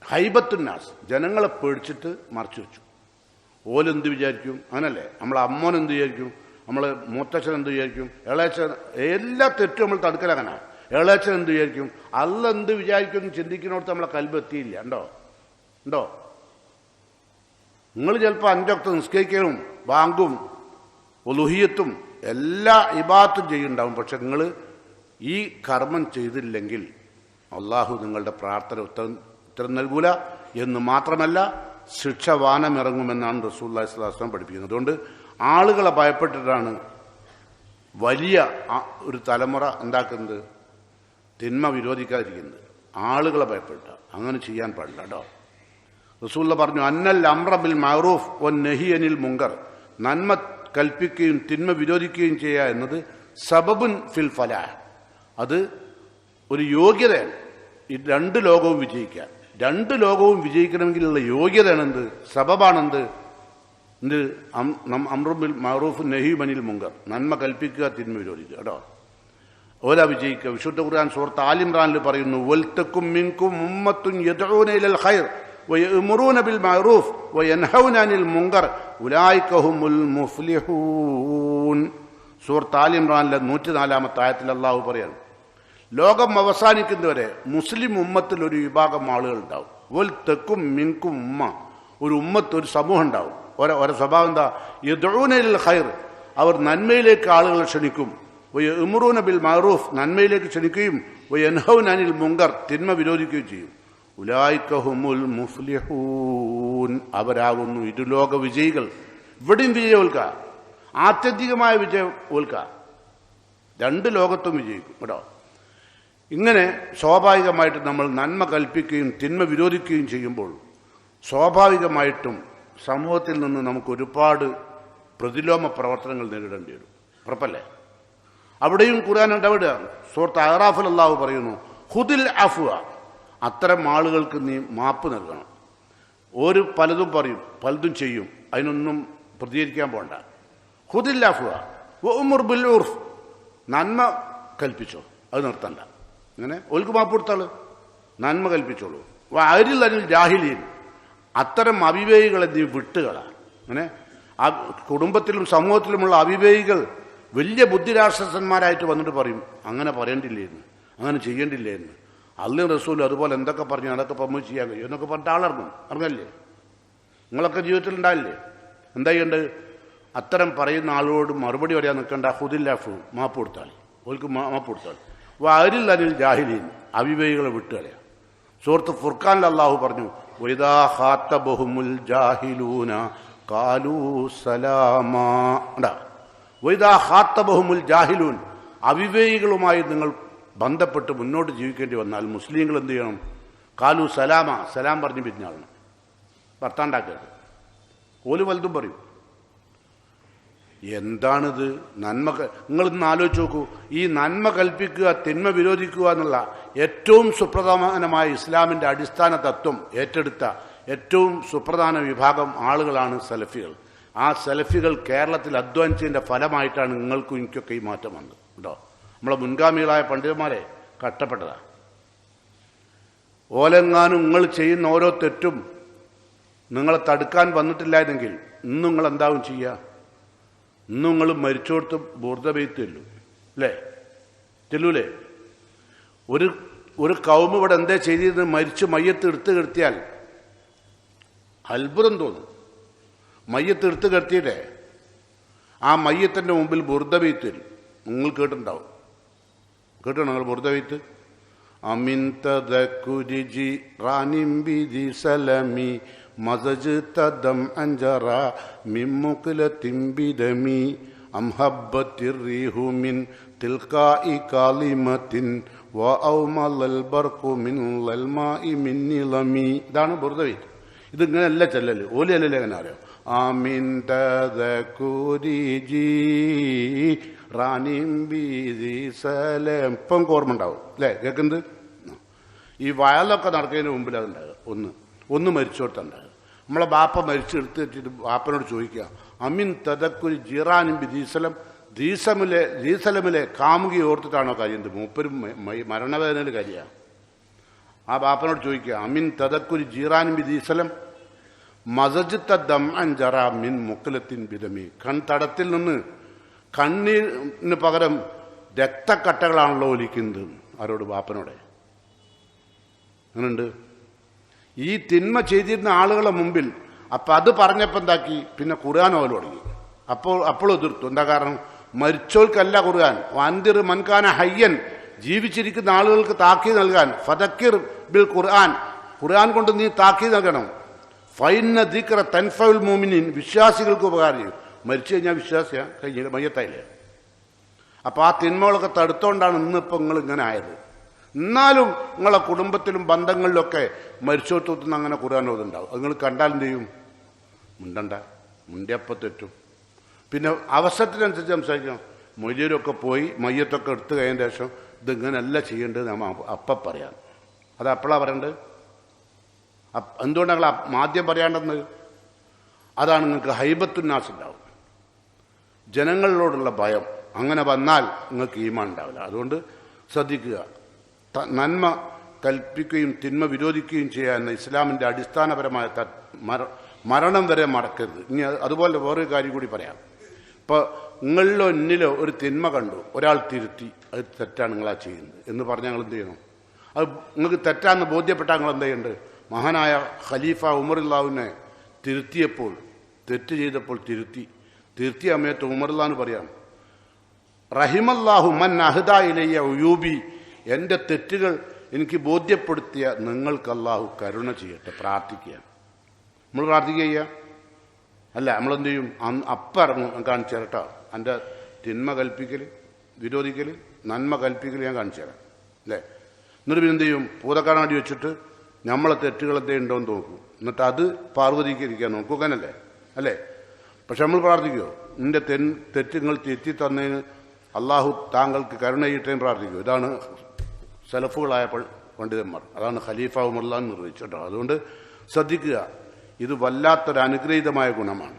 ഹൈബത്തുന്നാസ്, ജനങ്ങളെ പേടിച്ചിട്ട് മറച്ചു വെച്ചു. ഓലെന്ത് വിചാരിക്കും? അങ്ങനല്ലേ? നമ്മളെ അമ്മോൻ എന്ത് വിചാരിക്കും? നമ്മൾ മൂത്തച്ഛൻ എന്ത് വിചാരിക്കും? ഇളയച്ഛൻ, എല്ലാ തെറ്റും നമ്മൾ തടുക്കലങ്ങനെ. ഇളയച്ഛൻ എന്ത് വിചാരിക്കും? അല്ല എന്ത് വിചാരിക്കും എന്ന് ചിന്തിക്കുന്നിടത്ത് നമ്മളെ കൽബെത്തിയില്ല. ഉണ്ടോ? നിങ്ങൾ ചിലപ്പോൾ 5 വക്ത് നിസ്കരിക്കലും ബാങ്കും ഉലുഹിയത്തും എല്ലാ ഇബാദത്തും ചെയ്യുന്നുണ്ടാവും. പക്ഷെ നിങ്ങൾ ഈ കർമ്മം ചെയ്തില്ലെങ്കിൽ അള്ളാഹു നിങ്ങളുടെ പ്രാർത്ഥന ഉത്തരം നൽകൂല എന്ന് മാത്രമല്ല, ശിക്ഷ വാനമിറങ്ങുമെന്നാണ് റസൂലുള്ളാഹി സ്വല്ലല്ലാഹു അലൈഹി വസല്ലം പഠിപ്പിക്കുന്നത്. അതുകൊണ്ട് ആളുകളെ ഭയപ്പെട്ടിട്ടാണ് വലിയ ഒരു തലമുറ എന്താക്കുന്നത്? തിന്മ വിരോധിക്കാതിരിക്കുന്നത്. ആളുകളെ ഭയപ്പെട്ട അങ്ങനെ ചെയ്യാൻ പാടില്ല കേട്ടോ. റസൂലുള്ള പറഞ്ഞു, അന്നൽ അംറ ബിൽ മഅറൂഫ് വന്നഹി അനിൽ മുങ്കർ, നന്മ കൽപ്പിക്കുകയും തിന്മ വിരോധിക്കുകയും ചെയ്യുക എന്നത് സബബുൻ ഫിൽ ഫലാഹ്, അത് ഒരു യോഗ്യതയാണ്. ഈ 2 ലോകവും വിജയിക്കാൻ. 2 ലോകവും വിജയിക്കണമെങ്കിലുള്ള യോഗ്യതയാണ് എന്ത്? സബബാണെന്ത്? അംറു ബിൽ മഅറൂഫ് നഹി അനിൽ മുങ്കർ, നന്മ കൽപ്പിക്കുക തിന്മ വിരോധിക്കുക കേട്ടോ. ഓല വിജയിക്കുക. വിശുദ്ധ ഖുർആൻ സൂറത്ത് ആൽ ഇംറാനിൽ പറയുന്നു, വൽതകും മിൻകും ഉമ്മത്തുൻ യദ്ഊന ഇലൽ ഖൈർ വയഅ്മുറൂന ബിൽ മഅറൂഫ് വയൻഹൗന അനിൽ മുങ്കർ ഉലൈക ഹുമുൽ മുഫ്ലിഹൂൻ. സൂറത്ത് ആൽ ഇംറാനിലെ 104-ാമത്തെ ആയത്തിൽ അല്ലാഹു പറയാണ്, ലോകം അവസാനിക്കുന്നവരെ മുസ്ലിം ഉമ്മത്തിൽ ഒരു വിഭാഗം ആളുകൾ ഉണ്ടാവും. വൽതകും മിൻകും ഉമ്മ, ഒരു ഉമ്മത്ത്, ഒരു സമൂഹം ഉണ്ടാവും. ഓരോ സ്വഭാവം എന്താ? യദ്ഊന ഇലൽ ഖൈർ, അവർ നന്മയിലേക്ക് ആളുകളെ ക്ഷണിക്കും. വയഅ്മുറൂന ബിൽ മഅറൂഫ്, നന്മയിലേക്ക് ക്ഷണിക്കുകയും. വയൻഹൗന അനിൽ മുങ്കർ, തിന്മ വിരോധിക്കുകയും ചെയ്യും. ഉലൈക ഹുമുൽ മുഫ്ലിഹൂൻ, അവരാകുന്നു ഇരുലോക വിജയികൾ. ഇവിടെയും വിജയം ഓൽക്ക, ആത്യന്തികമായ വിജയം ഓൽക്ക. 2 ലോകത്തും വിജയിക്കും കേട്ടോ. ഇങ്ങനെ സ്വാഭാവികമായിട്ട് നമ്മൾ നന്മ കൽപ്പിക്കുകയും തിന്മ വിരോധിക്കുകയും ചെയ്യുമ്പോൾ സ്വാഭാവികമായിട്ടും സമൂഹത്തിൽ നിന്ന് നമുക്ക് ഒരുപാട് പ്രതിലോമ പ്രവർത്തനങ്ങൾ നേരിടേണ്ടി വരും. ഉറപ്പല്ലേ? അവിടെയും ഖുർആൻ ഇടപെടുക. സൂറത്ത് അഅറാഫിൽ അല്ലാഹു പറയുന്നു, ഖുദിൽ അഫ്വ, അത്തരം ആളുകൾക്ക് നീ മാപ്പ് നൽകണം. ഒരു പലതും പറയും, പലതും ചെയ്യും, അതിനൊന്നും പ്രതികരിക്കാൻ പോണ്ട. ഖുദില്ലാഫുവ ഉമർ ബിൽ ഉർഫ്, നന്മ കൽപ്പിച്ചോ, അത് നിർത്തണ്ട. അങ്ങനെ ഓൽക്ക് മാപ്പ് കൊടുത്താൾ നന്മ കൽപ്പിച്ചോളൂ. അരിൽ അനിൽ ജാഹിലീൻ, അത്തരം അവിവേകികളെ നീ വിട്ടുകള. അങ്ങനെ കുടുംബത്തിലും സമൂഹത്തിലുമുള്ള അവിവേകികൾ വലിയ ബുദ്ധിരാക്ഷസന്മാരായിട്ട് വന്നിട്ട് പറയും, അങ്ങനെ പറയേണ്ടില്ലേന്ന്, അങ്ങനെ ചെയ്യേണ്ടില്ലേന്ന്. അള്ളയും റസൂലും അതുപോലെ എന്തൊക്കെ പറഞ്ഞു അതൊക്കെ നമ്മൾ ചെയ്യാൻ കഴിയും എന്നൊക്കെ പറഞ്ഞിട്ട് ആളിറങ്ങും. ഇറങ്ങല്ലേ? നിങ്ങളൊക്കെ ജീവിതത്തിൽ ഉണ്ടായില്ലേ? എന്താ ചെയ്യേണ്ടത്? അത്തരം പറയുന്ന ആളോട് മറുപടി പറയാൻ നിൽക്കേണ്ട. ഹുദില്ലാഫു, മാപ്പ് കൊടുത്താൽ, ഓൽക്ക് മാപ്പ് കൊടുത്താൽ. അരിൽ അനിൽ ജാഹിലീൻ, അവിവേകികളെ വിട്ടുകളയാ. സൂറത്ത് ഫുർഖാനിൽ അള്ളാഹു പറഞ്ഞു, വൈദാ ഖാതബഹുമുൽ ജാഹിലൂന ഖാലൂ സലാമാ. വൈദാ ഖാതബഹുമുൽ ജാഹിലൂൻ, അവിവേകികളുമായി നിങ്ങൾ ബന്ധപ്പെട്ട് മുന്നോട്ട് ജീവിക്കേണ്ടി വന്നാൽ മുസ്ലിങ്ങൾ എന്ത് ചെയ്യണം? ഖാലൂ സലാമ, സലാം പറഞ്ഞ് പിരിഞ്ഞാളണം. ഭർത്താണ്ടാക്കരുത്. ഓല് വലുതും പറയും. എന്താണിത്? നന്മ നിങ്ങളിന്ന് ആലോചിച്ച് നോക്കൂ. ഈ നന്മ കൽപ്പിക്കുക, തിന്മ വിരോധിക്കുക എന്നുള്ള ഏറ്റവും സുപ്രധാനമായ ഇസ്ലാമിൻ്റെ അടിസ്ഥാന തത്വം ഏറ്റെടുത്ത ഏറ്റവും സുപ്രധാന വിഭാഗം ആളുകളാണ് സലഫികൾ. ആ സലഫികൾ കേരളത്തിൽ അധ്വാനിച്ചതിൻ്റെ ഫലമായിട്ടാണ് നിങ്ങൾക്കും എനിക്കൊക്കെ ഈ മാറ്റം വന്നത് കേട്ടോ. നമ്മളെ മുൻഗാമികളായ പണ്ഡിതന്മാരെ കഷ്ടപ്പെട്ടതാണ്. ഓലെങ്ങാനും നിങ്ങൾ ചെയ്യുന്ന ഓരോ തെറ്റും നിങ്ങളെ തടുക്കാൻ വന്നിട്ടില്ലായിരുന്നെങ്കിൽ ഇന്ന് നിങ്ങൾ എന്താവും ചെയ്യുക? ഇന്നും നിങ്ങൾ മരിച്ചോടത്ത് ബുർദബെയ്ത്ത് ചെല്ലും അല്ലേ? ചെല്ലൂലേ? ഒരു കൗമ ഇവിടെ എന്താ ചെയ്തിരുന്നത്? മരിച്ച് മയ്യത്ത് എടുത്ത് കിടത്തിയാൽ അത്ഭുതം തോന്നും. മയ്യത്ത് എടുത്ത് കിടത്തിയിട്ടേ ആ മയ്യത്തിൻ്റെ മുമ്പിൽ ബുർദബെയ്ത്ത് വരും. നിങ്ങൾ കേട്ടിട്ടുണ്ടാവും. കേട്ടോ നിങ്ങൾ ബുർദബെയ്ത്ത്? അമിൻ തദകുരിജി റാനിംബിദി സലമി മസജ് തദം അഞ്ചറ മിമ്മുഖലത്തിംബിദമി അംഹബ്ബത്തിർറീഹു മിൻ തിൽഖാഇ കാലിമത്തിൻ വഔമലൽ ബർഖു മിൻ ലൽമാഇ മിൻ നിലമി. ഇതാണ് ബുർദബെയ്ത്ത്. ഇതിങ്ങനെയല്ല ചെല്ലല്. ഓലിയല്ലേ എങ്ങനെ അറിയാം? ആമിൻ തദകുരിജി റാനിംബിദി സലം. ഇപ്പം ഓർമ്മ ഉണ്ടാവും അല്ലേ? കേൾക്കുന്നത് ഈ വയലൊക്കെ നടക്കുന്നതിന് മുമ്പിൽ അതുണ്ടാകുക. ഒന്ന് മരിച്ചോടത്തുണ്ടാകുക. നമ്മളെ ബാപ്പ മരിച്ചെടുത്ത് വെച്ചിട്ട് ബാപ്പനോട് ചോദിക്കുക, അമിൻ തദക്കുരി ജിറാനിംബി ദീസലമിലെ കാമുകി ഓർത്തിട്ടാണോ കഴിയുന്നത്? മൂപ്പരും മരണവേദനയിൽ കാര്യമാണ്. ആ ബാപ്പനോട് ചോദിക്കുക, അമിൻ തദക്കുരി ജീറാനിംബി ദീസലം മസജിത്ത ദം അഞ്ചറ മിൻ മുക്കലത്തിൻ ബിദമി. കൺതടത്തിൽ നിന്ന് കണ്ണീരിന് പകരം രക്തക്കട്ടകളാണല്ലോ ഒലിക്കുന്നത്. ആരോട്? ബാപ്പനോടെ. അങ്ങനെയുണ്ട്. ഈ തിന്മ ചെയ്തിരുന്ന ആളുകളെ മുമ്പിൽ അപ്പം അത് പറഞ്ഞപ്പോൾ എന്താക്കി? പിന്നെ ഖുർആൻ ഓല തുടങ്ങി. അപ്പോൾ എതിർത്തു. എന്താ കാരണം? മരിച്ചോൽക്കല്ല ഖുർആൻ. വന്തിർ മൻകാന ഹയ്യൻ, ജീവിച്ചിരിക്കുന്ന ആളുകൾക്ക് താക്കീത് നൽകാൻ. ഫദക്കിർ ബിൽ ഖുർആൻ, ഖുർആൻ കൊണ്ട് നീ താക്കീത് നൽകണം. ഫൈന ദിക്റ തൻഫഉൽ മുഅ്മിനീൻ, വിശ്വാസികൾക്ക് ഉപകാരം ചെയ്യും. മരിച്ചു കഴിഞ്ഞാൽ വിശ്വാസിയാ, കഴിഞ്ഞില്ല, മയ്യത്തായില്ലേ? അപ്പം ആ തിന്മകളൊക്കെ തടുത്തോണ്ടാണ് ഇന്നിപ്പോൾ നിങ്ങൾ ഇങ്ങനെ ആയത്. എന്നാലും നിങ്ങളെ കുടുംബത്തിലും ബന്ധങ്ങളിലൊക്കെ മരിച്ചോട്ടത്തുനിന്ന് അങ്ങനെ ഖുർആൻ ഓതുണ്ടാവും. അത് നിങ്ങൾ കണ്ടാൽ എന്ത് ചെയ്യും? മുണ്ടണ്ട, മുണ്ടിയപ്പം തെറ്റും. പിന്നെ അവസരത്തിനനുസരിച്ച് സംസാരിക്കണം. മൊയ്ലിയരൊക്കെ പോയി മയ്യത്തൊക്കെ എടുത്തു കഴിഞ്ഞ ശേഷം ഇതിങ്ങനെയല്ല ചെയ്യേണ്ടത് നമ്മൾ അപ്പം പറയാം. അത് അപ്പോഴാണ് പറയേണ്ടത്. എന്തുകൊണ്ടാണ് നിങ്ങൾ ആദ്യം പറയാണ്ടെന്ന്? അതാണ് നിങ്ങൾക്ക് ഹൈബത്തുന്നാസ് ഉണ്ടാവും, ജനങ്ങളോടുള്ള ഭയം. അങ്ങനെ വന്നാൽ നിങ്ങൾക്ക് ഈമാൻ ഉണ്ടാവില്ല. അതുകൊണ്ട് ശ്രദ്ധിക്കുക. നന്മ കൽപ്പിക്കുകയും തിന്മ വിരോധിക്കുകയും ചെയ്യാവുന്ന ഇസ്ലാമിൻ്റെ അടിസ്ഥാനപരമായ മരണം വരെ മറക്കരുത്. ഇനി അതുപോലെ വേറൊരു കാര്യം കൂടി പറയാം. ഇപ്പോൾ നിങ്ങളിലോ എന്നിലോ ഒരു തിന്മ കണ്ടു, ഒരാൾ തിരുത്തി, അത് തെറ്റാണ് നിങ്ങളാ ചെയ്യുന്നത് എന്ന് പറഞ്ഞാൽ നിങ്ങൾ എന്ത് ചെയ്യണം? അത് നിങ്ങൾക്ക് തെറ്റാന്ന് ബോധ്യപ്പെട്ടാൽ നിങ്ങൾ എന്ത് ചെയ്യേണ്ടത്? മഹാനായ ഖലീഫ ഉമറുല്ലാഹുവിനെ തിരുത്തിയപ്പോൾ, തെറ്റ് ചെയ്തപ്പോൾ തിരുത്തിയ സമയത്ത് ഉമറുല്ലാഹു പറയാം, റഹിമല്ലാഹു മൻ അഹ്ദാ ഇലയ്യ ഉയൂബി, എൻ്റെ തെറ്റുകൾ എനിക്ക് ബോധ്യപ്പെടുത്തിയ നിങ്ങൾക്ക് അല്ലാഹു കരുണ ചെയ്യട്ടെ. പ്രാർത്ഥിക്കുക. നമ്മൾ പ്രാർത്ഥിക്കുക അല്ല, നമ്മളെന്ത് ചെയ്യും? അപ്പം ഇറങ്ങും, കാണിച്ചു തരട്ടോ. എൻ്റെ തിന്മ കൽപ്പിക്കൽ, വിരോധിക്കൽ, നന്മ കൽപ്പിക്കൽ ഞാൻ കാണിച്ചു തരാം അല്ലേ? എന്നിട്ട് പിന്നെ എന്ത് ചെയ്യും? പൂതക്കാണാടി വെച്ചിട്ട് നമ്മളെ തെറ്റുകൾ എന്തേ ഉണ്ടോയെന്ന് നോക്കും. എന്നിട്ട് അത് പാർവതിക്കരിക്കാൻ നോക്കുകനല്ലേ അല്ലേ? പക്ഷെ നമ്മൾ പ്രാർത്ഥിക്കുമോ? നിന്റെ തെറ്റുകൾ തിരുത്തി തന്നതിന് അള്ളാഹു താങ്കൾക്ക് കരുണ ചെയ്യട്ടേന്ന് പ്രാർത്ഥിക്കുമോ? ഇതാണ് സലഫുകളായ പണ്ഡിതന്മാർ. അതാണ് ഖലീഫ ഉമർലാൻ നിർവഹിച്ചത്. അതുകൊണ്ട് ശ്രദ്ധിക്കുക, ഇത് വല്ലാത്തൊരു അനുഗ്രഹീതമായ ഗുണമാണ്.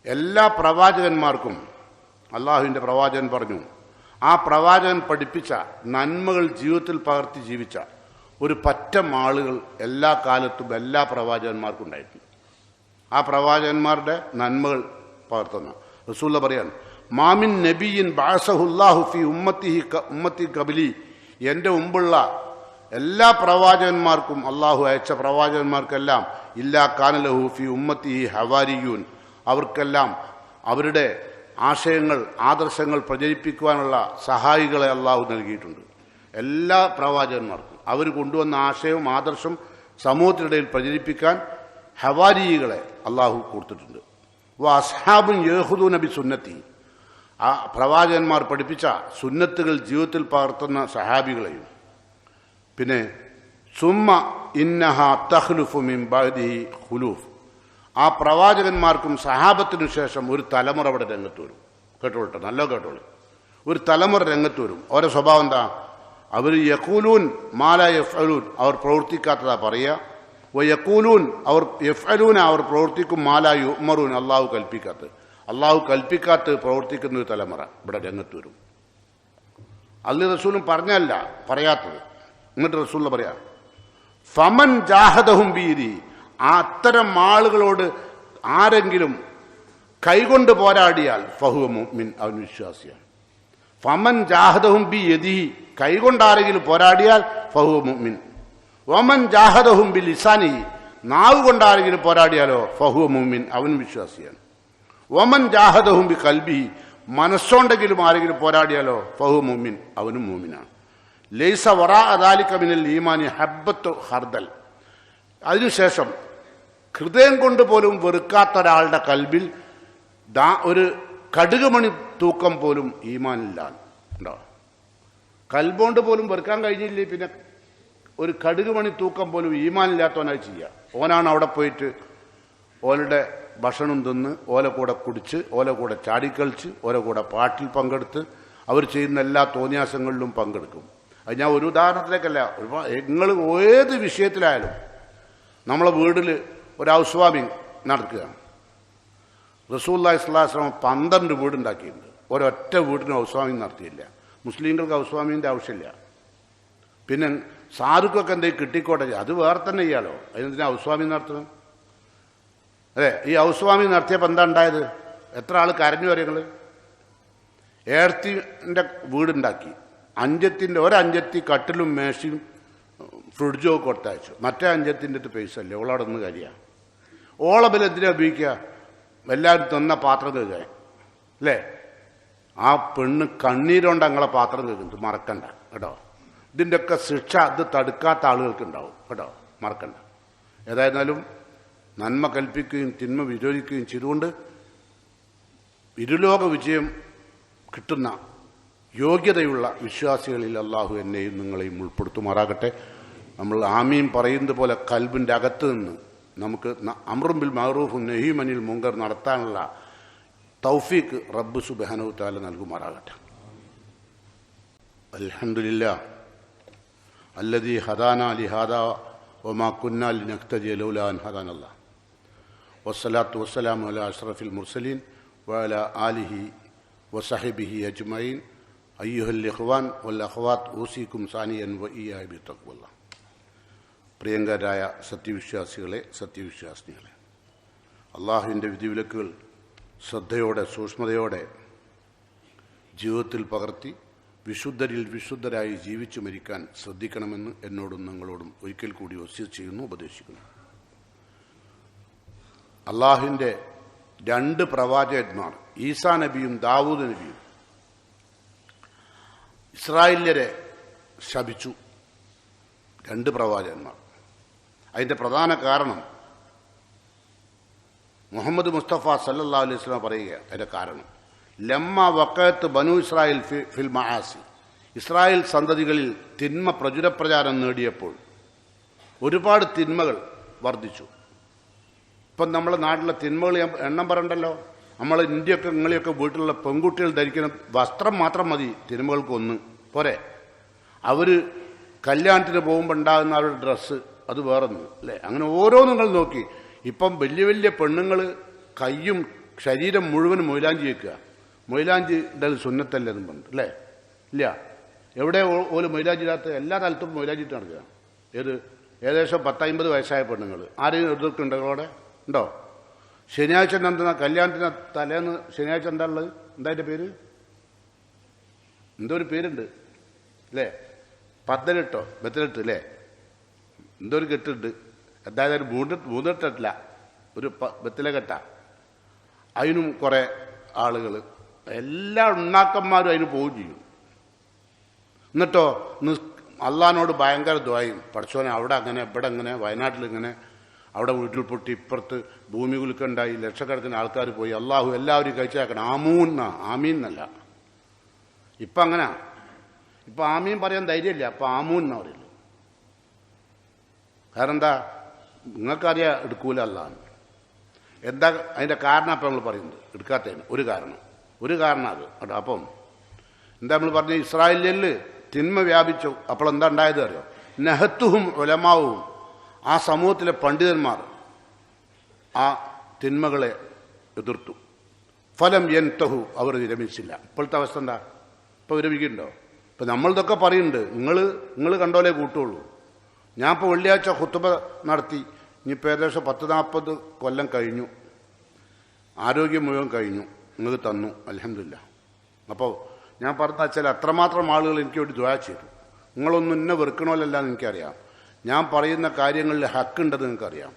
എല്ലാ പ്രവാചകന്മാർക്കും അള്ളാഹുവിൻ്റെ പ്രവാചകൻ പറഞ്ഞു, ആ പ്രവാചകൻ പഠിപ്പിച്ച നന്മകൾ ജീവിതത്തിൽ പകർത്തി ജീവിച്ച ഒരു പറ്റം ആളുകൾ എല്ലാ കാലത്തും എല്ലാ പ്രവാചകന്മാർക്കും ഉണ്ടായിട്ടുണ്ട്. ആ പ്രവാചകന്മാരുടെ നന്മകൾ പകർത്തുന്ന റസൂലുള്ള പറയാൻ, മാമിൻ നബിയിൻ ബഅസഹുല്ലാഹു ഫി ഉമ്മത്തി ഖബലി, എൻ്റെ മുമ്പുള്ള എല്ലാ പ്രവാചകന്മാർക്കും അള്ളാഹു അയച്ച പ്രവാചകന്മാർക്കെല്ലാം ഇല്ലാ കാന ലഹു ഫി ഉമ്മത്തിഹി ഹവാരിയൂൻ, അവർക്കെല്ലാം അവരുടെ ആശയങ്ങൾ ആദർശങ്ങൾ പ്രചരിപ്പിക്കുവാനുള്ള സഹായികളെ അള്ളാഹു നൽകിയിട്ടുണ്ട്. എല്ലാ പ്രവാചകന്മാർക്കും അവർ കൊണ്ടുവന്ന ആശയവും ആദർശം സമൂഹത്തിനിടയിൽ പ്രചരിപ്പിക്കാൻ ഹവാരികളെ അള്ളാഹു കൊടുത്തിട്ടുണ്ട്. അസ്ഹാബുൻ യഹുദൂന ബി സുന്നത്തി, ആ പ്രവാചകന്മാർ പഠിപ്പിച്ച സുന്നത്തുകൾ ജീവിതത്തിൽ പകർത്തുന്ന സഹാബികളെയും. പിന്നെ സുമ്മ ഇന്നഹ തഖ്ലുഫു മിൻ ബഅദിഹി ഖുലൂഫ്, ആ പ്രവാചകന്മാർക്കും സഹാബത്തിനു ശേഷം ഒരു തലമുറ അവിടെ രംഗത്ത് വരും. കേട്ടോളട്ടെ, നല്ല കേട്ടോളൂ. ഒരു തലമുറ രംഗത്ത് വരും. അവരുടെ സ്വഭാവം എന്താ? അവർ യഖൂലൂൻ മാല യഫ്അലൂൻ, അവർ പ്രവർത്തിക്കാത്തതാ പറയുക. യഖൂലൂൻ, അവർ യഫ്അലൂന, അവർ പ്രവർത്തിക്കും മാല യുഅ്മറൂൻ, അള്ളാഹു കൽപ്പിക്കാത്ത, അള്ളാഹു കൽപ്പിക്കാത്ത പ്രവർത്തിക്കുന്ന ഒരു തലമുറ ഇവിടെ രംഗത്ത് വരും. അള്ളി റസൂലും പറഞ്ഞല്ല, പറയാത്തത്. എന്നിട്ട് റസൂൽ പറയാ, ഫമൻ ജാഹദഹും ബീദി, ആ അത്തരം ആളുകളോട് ആരെങ്കിലും കൈകൊണ്ട് പോരാടിയാൽ ഫഹുവ മുഅ്മിൻ, അവൻ വിശ്വാസിയാണ്. ഫമൻ ജാഹദഹും ബി യദിഹി, കൈകൊണ്ട് ആരെങ്കിലും പോരാടിയാൽ ഫഹുവ മുഅ്മിൻ. വമൻ ജാഹദഹും ബി ലിസാനിഹി, നാവ് കൊണ്ട് ആരെങ്കിലും പോരാടിയാലോ ഫഹുവ മുഅ്മിൻ, അവൻ വിശ്വാസിയാണ്. വമൻ ജാഹദഹും ബി ഖൽബിഹി, മനസ്സോണ്ടെങ്കിലും ആരെങ്കിലും പോരാടിയാലോ ഫഹുവ മുഅ്മിൻ, അവനും മുഅ്മിനാണ്. ലൈസ വറാഅ ദാലിക മിനൽ ഈമാനി ഹബ്ബത്തു ഖർദൽ, അതിനുശേഷം ഹൃദയം കൊണ്ട് പോലും വെറുക്കാത്ത ഒരാളുടെ കൽബിൽ ഒരു കടുകുമണി തൂക്കം പോലും ഈമാനില്ല ഉണ്ടോ? കൽബോണ്ട് പോലും വെറുക്കാൻ കഴിഞ്ഞില്ലേ, പിന്നെ ഒരു കടുകുമണി തൂക്കം പോലും ഈമാനില്ലാത്തവനായി ചെയ്യുക. ഓനാണ് അവിടെ പോയിട്ട് ഓലയുടെ ഭക്ഷണം തിന്ന്, ഓല കൂടെ കുടിച്ച്, ഓല കൂടെ ചാടിക്കളിച്ച്, ഓല കൂടെ പാട്ടിൽ പങ്കെടുത്ത്, അവർ ചെയ്യുന്ന എല്ലാ തോന്നിയാസങ്ങളിലും പങ്കെടുക്കും. അത് ഞാൻ ഒരു ഉദാഹരണത്തിലേക്കല്ല, നിങ്ങൾ ഏത് വിഷയത്തിലായാലും നമ്മളെ വീട്ടിൽ ഒരു ഹൗസ് വാമിങ് നടക്കുകയാണ്. റസൂലുള്ളാഹി സ്വല്ലല്ലാഹു അലൈഹി വസല്ലം 12 വീടുണ്ടാക്കിയിട്ടുണ്ട്. ഒരൊറ്റ വീടിന് ഹൗസ് വാമിങ് നടത്തിയില്ല. മുസ്ലിങ്ങൾക്ക് ഹൗസ് വാമിങ്ങിൻ്റെ ആവശ്യമില്ല. പിന്നെ സാധുക്കൊക്കെ എന്തെങ്കിലും കിട്ടിക്കോട്ടെ, അത് വേറെ തന്നെ ചെയ്യാലോ, അതിനെന്തിനാ ഹൗസ് വാമിങ് നടത്തുന്നത്? അതെ, ഈ ഹൗസ് വാമിങ് നടത്തിയപ്പോൾ എന്താ ഉണ്ടായത്? എത്ര ആൾ കരഞ്ഞു വരെങ്ങൾ? ഏടത്തിൻ്റെ വീടുണ്ടാക്കി, ഒരഞ്ചത്തി കട്ടിലും മേശയും ഫ്രിഡ്ജോ കൊടുത്തയച്ചു. മറ്റേ അഞ്ചത്തിൻ്റെ അടുത്ത് പൈസ അല്ലേ, ഓളവിടെ നിന്ന് കാര്യമാണ്. ഓളബിൽ എന്തിനാ ഉപയോഗിക്കുക? എല്ലാവരും തന്ന പാത്രം കേൾക്കാൻ അല്ലേ? ആ പെണ്ണ് കണ്ണീരുകൊണ്ട് ഞങ്ങളെ പാത്രം കേൾക്കുന്നുണ്ട്, മറക്കണ്ട കേട്ടോ. ഇതിൻ്റെയൊക്കെ ശിക്ഷ അത് തടുക്കാത്ത ആളുകൾക്ക് ഉണ്ടാവും കേട്ടോ, മറക്കണ്ട. ഏതായിരുന്നാലും നന്മ കൽപ്പിക്കുകയും തിന്മ വിരോധിക്കുകയും ചെയ്തുകൊണ്ട് ഇരുലോക വിജയം കിട്ടുന്ന യോഗ്യതയുള്ള വിശ്വാസികളിൽ അള്ളാഹു എന്നെയും നിങ്ങളെയും ഉൾപ്പെടുത്തുമാറാകട്ടെ. നമ്മൾ ആമീൻ പറയുന്നത് പോലെ കൽബിൻ്റെ അകത്ത് നിന്ന് നമുക്ക് അംറും ബിൽ മഅറൂഫും നഹ്യും അനിൽ മുങ്കർ നടത്താനുള്ള തൗഫീഖ് റബ്ബ് സുബ്ഹാനഹു തആല നൽകുമാറാകട്ടെ. അൽഹംദുലില്ലാഹ് അല്ലദീ ഹദാനാ ലിഹാദാ വമാ കുന്നാ ലിനഹ്തദിയ ലൗലാ അൻ ഹദാനല്ലാഹ് വസ്സലാത്തു വസ്സലാമു അലാ അഷ്റഫിൽ മുർസലീൻ വഅലാ ആലിഹി വസഹ്ബിഹി അജ്മഈൻ. അയ്യുഹൽ ഇഖ്വാൻ വൽ അഖ്വാത്ത് ഊസിക്കും സാനിയൻ വഇയ്യായ ബിത്തഖ്വല്ലാഹ്. പ്രിയങ്കരായ സത്യവിശ്വാസികളെ, സത്യവിശ്വാസിനികളെ, അള്ളാഹുവിൻ്റെ വിധിവിലക്കുകൾ ശ്രദ്ധയോടെ സൂക്ഷ്മതയോടെ ജീവിതത്തിൽ പകർത്തി വിശുദ്ധരിൽ വിശുദ്ധരായി ജീവിച്ചു മരിക്കാൻ ശ്രദ്ധിക്കണമെന്ന് എന്നോടും നിങ്ങളോടും ഒരിക്കൽ കൂടി വസിയത്ത് ചെയ്യുന്നു, ഉപദേശിക്കുന്നു. അള്ളാഹുവിൻ്റെ 2 പ്രവാചകന്മാർ, ഈസാ നബിയും ദാവൂദ് നബിയും, ഇസ്രായേല്യരെ ശപിച്ചു. 2 പ്രവാചകന്മാർ. അതിൻ്റെ പ്രധാന കാരണം മുഹമ്മദ് മുസ്തഫ സല്ലല്ലാഹു അലൈഹി വസല്ലം പറയുക. അതിൻ്റെ കാരണം ലമ്മ വഖഅത്ത് ബനു ഇസ്രായേൽ ഫിൽ മആസി, ഇസ്രായേൽ സന്തതികളിൽ തിന്മ പ്രചുരപ്രചാരം നേടിയപ്പോൾ ഒരുപാട് തിന്മകൾ വർദ്ധിച്ചു. ഇപ്പം നമ്മളെ നാട്ടിലെ തിന്മകൾ എണ്ണം പറയണ്ടല്ലോ. നമ്മൾ ഇന്ത്യയൊക്കെ നിങ്ങളെയൊക്കെ വീട്ടിലുള്ള പെൺകുട്ടികൾ ധരിക്കുന്ന വസ്ത്രം മാത്രം മതി തിന്മകൾക്ക് ഒന്ന് പോരെ. അവർ കല്യാണത്തിന് പോകുമ്പോൾ ഉണ്ടാകുന്ന അവരുടെ ഡ്രസ്സ് അത് വേറൊന്ന് അല്ലേ. അങ്ങനെ ഓരോ നിങ്ങൾ നോക്കി. ഇപ്പം വലിയ വലിയ പെണ്ണുങ്ങൾ കയ്യും ശരീരം മുഴുവനും മൊയിലാഞ്ചി വെക്കുക. മൊയിലാഞ്ചി ഇടൽ സുന്നത്തല്ലേ എന്നും പറഞ്ഞു അല്ലേ. ഇല്ല, എവിടെ ഓല് മൊയിലാഞ്ചിടാത്ത എല്ലാ സ്ഥലത്തും മൊയിലാഞ്ചിട്ട് നടക്കുക. ഏകദേശം 10-50 വയസ്സായ പെണ്ണുങ്ങൾ ആരെയും എതിർക്കുന്നുണ്ടോ അവിടെ ഉണ്ടോ? ശനിയാഴ്ച എന്താ കല്യാണത്തിന് തലേന്ന് ശനിയാഴ്ച എന്താ ഉള്ളത്? എന്താ അതിൻ്റെ പേര്? എന്തോ ഒരു പേരുണ്ട് അല്ലേ. ബത്തലിട്ട് അല്ലേ, എന്തോ ഒരു കെട്ടുണ്ട്. അതായത് ഒരു മൂന്നെട്ടില്ല, ഒരു ബത്തിലെ കെട്ട. അതിനും കുറേ ആളുകൾ എല്ലാ ഉണ്ടാക്കന്മാരും അതിന് പോവുകയും ചെയ്യും. എന്നിട്ടോ അള്ളാഹിനോട് ഭയങ്കര ദ്വായും, പഠിച്ചോനെ അവിടെ അങ്ങനെ ഇവിടെ അങ്ങനെ വയനാട്ടിലിങ്ങനെ അവിടെ വീട്ടിൽ പൊട്ടി ഇപ്പുറത്ത് ഭൂമി കുലുക്കുണ്ടായി ലക്ഷക്കണക്കിന് ആൾക്കാർ പോയി, അള്ളാഹു എല്ലാവരും കഴിച്ചാക്കണം. ആമീൻ എന്നല്ല. ഇപ്പം അങ്ങനെ ഇപ്പം ആമീൻ പറയാൻ ധൈര്യമില്ല, അപ്പം ആമൂൻ എന്നാ പറയില്ല. കാരണം എന്താ? നിങ്ങൾക്കറിയാം എടുക്കൂല അല്ലാന്ന്. എന്താ അതിൻ്റെ കാരണം? അപ്പം നമ്മൾ പറയുന്നത് എടുക്കാത്തതിന് ഒരു കാരണം അത് കേട്ടോ. അപ്പം എന്താ നമ്മൾ പറഞ്ഞ ഇസ്രായേലിൽ തിന്മ വ്യാപിച്ചു. അപ്പോൾ എന്താ ഉണ്ടായത് അറിയോ? നഹത്തുഹും ഉലമാവും, ആ സമൂഹത്തിലെ പണ്ഡിതന്മാർ ആ തിന്മകളെ എതിർത്തു. ഫലം യൻതഹു, അവർ വിരമിച്ചില്ല. ഇപ്പോഴത്തെ അവസ്ഥ എന്താ? ഇപ്പോൾ വിരമിക്കുന്നുണ്ടോ? ഇപ്പം നമ്മളിതൊക്കെ പറയുന്നുണ്ട്, നിങ്ങൾ കണ്ടോലേ കൂട്ടുള്ളൂ. ഞാൻ ഇപ്പോൾ വെള്ളിയാഴ്ച ഖുത്ബ നടത്തി. ഇനിയിപ്പോൾ ഏകദേശം 10-40 കൊല്ലം കഴിഞ്ഞു. ആരോഗ്യം മുഴുവൻ കഴിഞ്ഞു, നിങ്ങൾക്ക് തന്നു അൽഹംദുലില്ലാ. അപ്പോൾ ഞാൻ പറഞ്ഞ വെച്ചാൽ അത്രമാത്രം ആളുകൾ എനിക്ക് വേണ്ടി ദുആ ചെയ്തു. നിങ്ങളൊന്നും എന്നെ വെറുക്കണമല്ലെന്ന് എനിക്കറിയാം. ഞാൻ പറയുന്ന കാര്യങ്ങളിൽ ഹക്കുണ്ടെന്ന് നിങ്ങൾക്കറിയാം,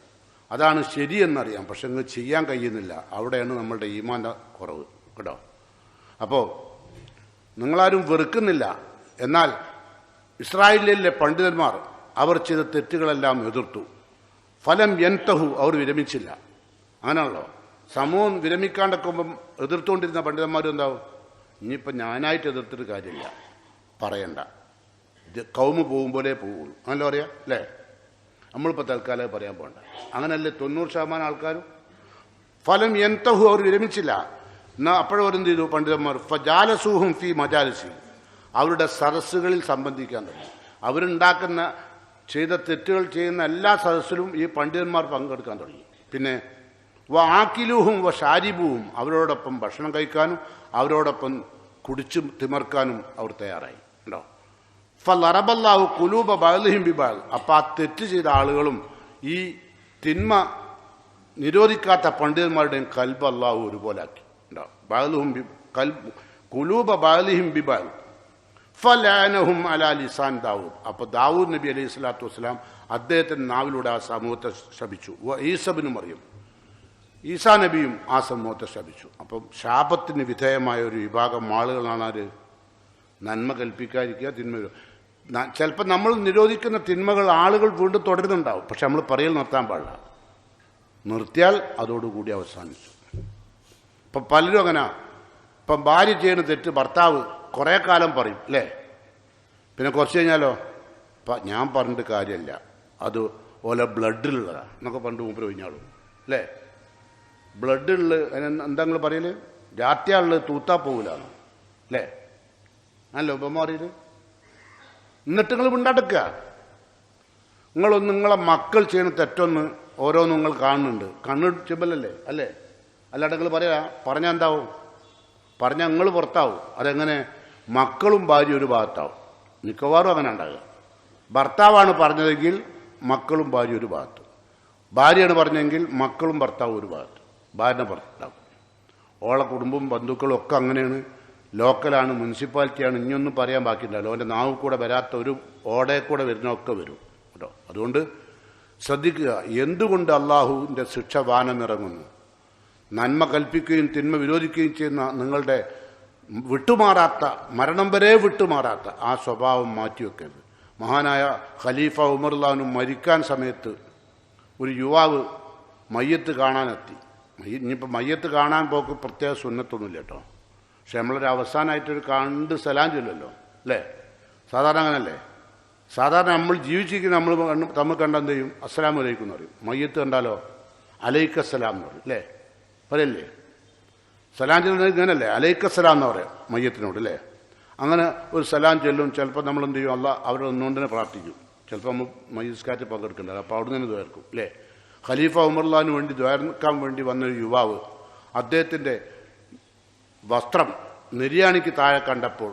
അതാണ് ശരിയെന്നറിയാം. പക്ഷെ നിങ്ങൾ ചെയ്യാൻ കഴിയുന്നില്ല. അവിടെയാണ് നമ്മളുടെ ഈമാൻ്റെ കുറവ് കേട്ടോ. അപ്പോൾ നിങ്ങളാരും വെറുക്കുന്നില്ല. എന്നാൽ ഇസ്രായേലിലെ പണ്ഡിതന്മാർ അവർ ചെയ്ത തെറ്റുകളെല്ലാം എതിർത്തു. ഫലം യൻതഹു, അവർ വിരമിച്ചില്ല. അങ്ങനെയാണല്ലോ സമൂഹം വിരമിക്കാണ്ടൊക്കുമ്പം എതിർത്തുകൊണ്ടിരുന്ന പണ്ഡിതന്മാരും എന്താവും? ഇനിയിപ്പം ഞാനായിട്ട് എതിർത്തിട്ട് കാര്യമില്ല, പറയണ്ട, ഇത് കൗമ് പോകുമ്പോഴേ പോവുള്ളൂ. അങ്ങനല്ല പറയാം അല്ലേ? നമ്മളിപ്പോൾ തൽക്കാലം പറയാൻ പോകണ്ട. അങ്ങനല്ലേ 90% ആൾക്കാരും. ഫലം യൻതഹു, അവർ വിരമിച്ചില്ല. എന്നാൽ അപ്പോഴവരെന്ത് ചെയ്തു പണ്ഡിതന്മാർ? ഫജാലസൂഹും ഫി മജാലിസി, അവരുടെ സദസ്സുകളിൽ സംബന്ധിക്കാൻ തുടങ്ങി. അവരുണ്ടാക്കുന്ന ചെയ്ത തെറ്റുകൾ ചെയ്യുന്ന എല്ലാ സദസ്സിലും ഈ പണ്ഡിതന്മാർ പങ്കെടുക്കാൻ തുടങ്ങി. പിന്നെ ആക്കിലൂഹും ഷാരിബുവും, അവരോടൊപ്പം ഭക്ഷണം കഴിക്കാനും അവരോടൊപ്പം കുടിച്ചു തിമർക്കാനും അവർ തയ്യാറായി ഉണ്ടോ. ഫലറബല്ലാഹു കുലൂബ ബഅ്ലിഹിം ബിബഅ്, അപ്പം ആ തെറ്റ് ചെയ്ത ആളുകളും ഈ തിന്മ നിരോധിക്കാത്ത പണ്ഡിതന്മാരുടെയും കൽബ് അല്ലാഹു ഒരുപോലെ ആക്കി ഉണ്ടോ. ബഅ്ലുഹും കുലൂബ ബഅ്ലിഹിം ബിബഅ് ഫലഅനഹും അലാ ലിസാൻ ദാവൂദ്. അപ്പോൾ ദാവൂദ് നബി അലൈഹി സ്വലാത്തു വസ്സലാം അദ്ദേഹത്തിൻ്റെ നാവിലൂടെ ആ സമൂഹത്തെ ശപിച്ചു. ഈസബിന് മറിയം, ഈസാ നബിയും ആ സമൂഹത്തെ ശപിച്ചു. അപ്പം ശാപത്തിന് വിധേയമായ ഒരു വിഭാഗം ആളുകളാണ് ആര്? നന്മ കൽപ്പിക്കാതിരിക്കുക, തിന്മ. ചിലപ്പോൾ നമ്മൾ നിരോധിക്കുന്ന തിന്മകൾ ആളുകൾ വീണ്ടും തുടരുന്നുണ്ടാവും. പക്ഷെ നമ്മൾ പറയൽ നിർത്താൻ പാടില്ല. നിർത്തിയാൽ അതോടുകൂടി അവസാനിച്ചു. ഇപ്പം പലരും അങ്ങനെ. ഇപ്പം ഭാര്യ ചെയ്യുന്ന തെറ്റ് ഭർത്താവ് കുറേ കാലം പറയും അല്ലേ. പിന്നെ കുറച്ച് കഴിഞ്ഞാലോ ഞാൻ പറഞ്ഞിട്ട് കാര്യമില്ല, അത് ഓല ബ്ലഡിലുള്ളതാണ് എന്നൊക്കെ പണ്ട് മൂപ്പര് കഴിഞ്ഞാളും അല്ലേ. ബ്ലഡുള്ള എന്താ നിങ്ങൾ പറയല്? രാത്രിയാളുള്ളത് തൂത്താ പോകില്ലാണ് അല്ലേ. അല്ല ഉപമ അറിയില്ല. എന്നിട്ട് നിങ്ങൾ മിണ്ടാടുക്കുക. നിങ്ങളെ മക്കൾ ചെയ്യുന്ന തെറ്റൊന്ന് ഓരോന്നും നിങ്ങൾ കാണുന്നുണ്ട്. കണ്ണ് ചെമ്പലല്ലേ അല്ലേ. അല്ലാണ്ട് നിങ്ങൾ പറഞ്ഞാൽ എന്താവും? പറഞ്ഞാൽ നിങ്ങൾ പുറത്താവും. അതെങ്ങനെ? മക്കളും ഭാര്യ ഒരു ഭാഗത്താവും. മിക്കവാറും അങ്ങനെ ഉണ്ടാകുക. ഭർത്താവാണ് പറഞ്ഞതെങ്കിൽ മക്കളും ഭാര്യ ഒരു ഭാഗത്ത്, ഭാര്യയാണ് പറഞ്ഞെങ്കിൽ മക്കളും ഭർത്താവും ഒരു ഭാഗത്ത്, ഭാര്യ ഭർത്താവും. ഓളെ കുടുംബവും ബന്ധുക്കളും ഒക്കെ അങ്ങനെയാണ്. ലോക്കലാണ്, മുനിസിപ്പാലിറ്റിയാണ്, ഇനിയൊന്നും പറയാൻ ബാക്കിയുണ്ടല്ലോ. അവൻ്റെ നാവ് കൂടെ വരാത്ത ഒരു ഓടയെ കൂടെ വരുന്നതൊക്കെ വരും കേട്ടോ. അതുകൊണ്ട് ശ്രദ്ധിക്കുക. എന്തുകൊണ്ട് അള്ളാഹുവിൻ്റെ ശിക്ഷ വാനമിറങ്ങുന്നു? നന്മ കൽപ്പിക്കുകയും തിന്മ വിരോധിക്കുകയും ചെയ്യുന്ന നിങ്ങളുടെ വിട്ടുമാറാത്ത, മരണം വരെ വിട്ടുമാറാത്ത ആ സ്വഭാവം മാറ്റിവെക്കരുത്. മഹാനായ ഖലീഫ ഉമർ റളിയല്ലാഹു മരിക്കാൻ സമയത്ത് ഒരു യുവാവ് മയ്യത്ത് കാണാനെത്തി. ഇനിയിപ്പോൾ മയ്യത്ത് കാണാൻ പോക്ക് പ്രത്യേക സുന്നത്തൊന്നുമില്ല കേട്ടോ. പക്ഷെ നമ്മളൊരു അവസാനമായിട്ടൊരു കണ്ട് സലാം ചൊല്ലല്ലോ അല്ലേ. സാധാരണ അങ്ങനല്ലേ. സാധാരണ നമ്മൾ ജീവിച്ചിരിക്കുന്ന നമ്മൾ തമ്മിൽ കണ്ടാൽ എന്ത് ചെയ്യും? അസ്സലാമു അലൈക്കും എന്ന് പറയും. മയ്യത്ത് കണ്ടാലോ അലൈക്കസ്സലാം എന്ന് പറയും അല്ലേ. പറയല്ലേ? സലാം ചൊല്ലുന്നത് ഇങ്ങനല്ലേ, അലൈക്കസ്സലാം എന്ന് പറയാം മയ്യത്തിനോട് അല്ലേ. അങ്ങനെ ഒരു സലാം ചെല്ലും. ചിലപ്പോൾ നമ്മൾ എന്ത് ചെയ്യും, അള്ളാഹ് അവരുടെ ഒന്നുകൊണ്ട് തന്നെ പ്രാർത്ഥിക്കും. ചിലപ്പോൾ നമ്മൾ മയ്യിസ്കാറ്റ് പങ്കെടുക്കുന്നുണ്ട്, അപ്പോൾ അവിടെ നിന്ന് ദ്വാരക്കും അല്ലേ. ഖലീഫ ഉമർലാന് വേണ്ടി ദ്വാരക്കാൻ വേണ്ടി വന്നൊരു യുവാവ് അദ്ദേഹത്തിൻ്റെ വസ്ത്രം നെര്യാണിക്ക് താഴെ കണ്ടപ്പോൾ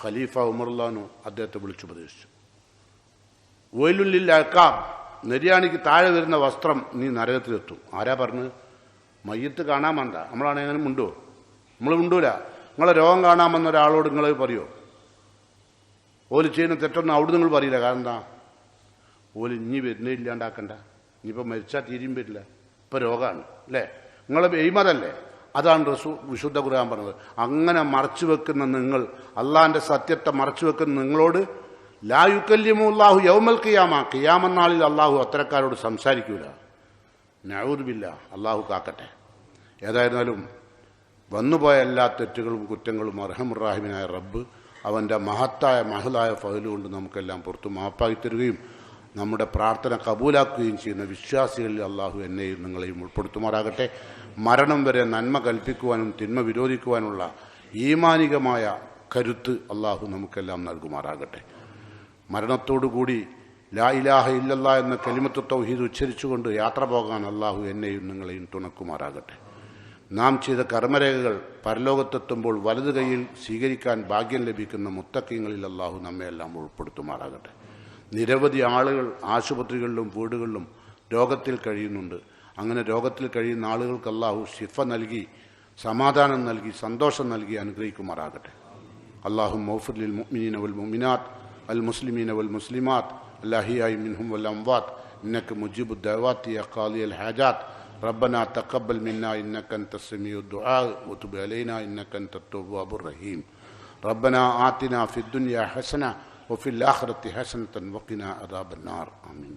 ഖലീഫ ഉമർലാനു അദ്ദേഹത്തെ വിളിച്ചുപദേശിച്ചു. വൈലുല്ലിൽ അഴക്കാം, നെര്യാണിക്ക് താഴെ വരുന്ന വസ്ത്രം നീ നരകത്തിലെത്തും. ആരാ പറഞ്ഞ്? മയ്യത്ത് കാണാമെന്താ? നമ്മളാണെങ്കിൽ അങ്ങനെ മുണ്ടോ? നമ്മൾ മുണ്ടൂല. നിങ്ങളെ രോഗം കാണാമെന്ന ഒരാളോട് നിങ്ങൾ പറയോ? ഓല് ചെയ്യുന്ന തെറ്റൊന്നും അവിടെ നിങ്ങൾ പറയില്ല. കാരണം എന്താ? ഓല് ഇനി വരുന്നേ ഇല്ലാണ്ടാക്കണ്ട, ഇനിയിപ്പോൾ മരിച്ചാൽ തീരും വരില്ല, ഇപ്പം രോഗമാണ് അല്ലേ. നിങ്ങളെ എയ്മതല്ലേ? അതാണ് വിശുദ്ധ ഖുർആൻ പറഞ്ഞത്. അങ്ങനെ മറച്ചു വെക്കുന്ന നിങ്ങൾ, അള്ളാഹിന്റെ സത്യത്തെ മറച്ചു വെക്കുന്ന നിങ്ങളോട് ലാ യുകല്ലിമുല്ലാഹു യൗമൽ ഖിയാമ, ഖിയാമനാളിൽ അള്ളാഹു അത്തരക്കാരോട് സംസാരിക്കൂല. നഊദു ബില്ലാഹ്, അള്ളാഹു കാക്കട്ടെ. ഏതായിരുന്നാലും വന്നുപോയ എല്ലാ തെറ്റുകളും കുറ്റങ്ങളും അർഹമുറാഹിമിനായ റബ്ബ് അവൻ്റെ മഹത്തായ ഫഅല് കൊണ്ട് നമുക്കെല്ലാം പുറത്തു മാപ്പാക്കി തരികയും നമ്മുടെ പ്രാർത്ഥന കബൂലാക്കുകയും ചെയ്യുന്ന വിശ്വാസികളിൽ അള്ളാഹു എന്നെയും നിങ്ങളെയും ഉൾപ്പെടുത്തുമാറാകട്ടെ. മരണം വരെ നന്മ കൽപ്പിക്കുവാനും തിന്മ വിരോധിക്കുവാനുള്ള ഈമാനികമായ കരുത്ത് അള്ളാഹു നമുക്കെല്ലാം നൽകുമാറാകട്ടെ. മരണത്തോടുകൂടി ലാ ഇലാഹ ഇല്ലല്ലാഹ് എന്ന കലിമത്ത് തൗഹീദ് ഉച്ചരിച്ചുകൊണ്ട് യാത്ര പോകാൻ അള്ളാഹു എന്നെയും നിങ്ങളെയും തുണക്കുമാറാകട്ടെ. നാം ചെയ്ത കർമ്മരേഖകൾ പരലോകത്തെത്തുമ്പോൾ വലത് കൈയിൽ സ്വീകരിക്കാൻ ഭാഗ്യം ലഭിക്കുന്ന മുത്തഖീങ്ങളിൽ അള്ളാഹു നമ്മയെല്ലാം ഉൾപ്പെടുത്തുമാറാകട്ടെ. നിരവധി ആളുകൾ ആശുപത്രികളിലും വീടുകളിലും രോഗത്തിൽ കഴിയുന്നുണ്ട്. അങ്ങനെ രോഗത്തിൽ കഴിയുന്ന ആളുകൾക്ക് അള്ളാഹു ശിഫ നൽകി, സമാധാനം നൽകി, സന്തോഷം നൽകി അനുഗ്രഹിക്കുമാറാകട്ടെ. അള്ളാഹു മൗഫിർ ലിൽ മുഅ്മിനീന വൽ മുഅ്മിനാത്ത് അൽ മുസ്ലിമീന വൽ മുസ്ലിമാത്ത് അൽഅഹിയാഇ മിൻഹും വൽ അംവാത്ത് ഇന്നക മുജീബുദ് ദഅവാതി യാ ഖാദിയൽ ഹാജാത്ത് ربنا تقبل منا إنك أنت السميع الدعاء وتب علينا إنك أنت التواب الرحيم ربنا آتنا في الدنيا حسنة وفي الآخرة حسنة وقنا عذاب النار آمين.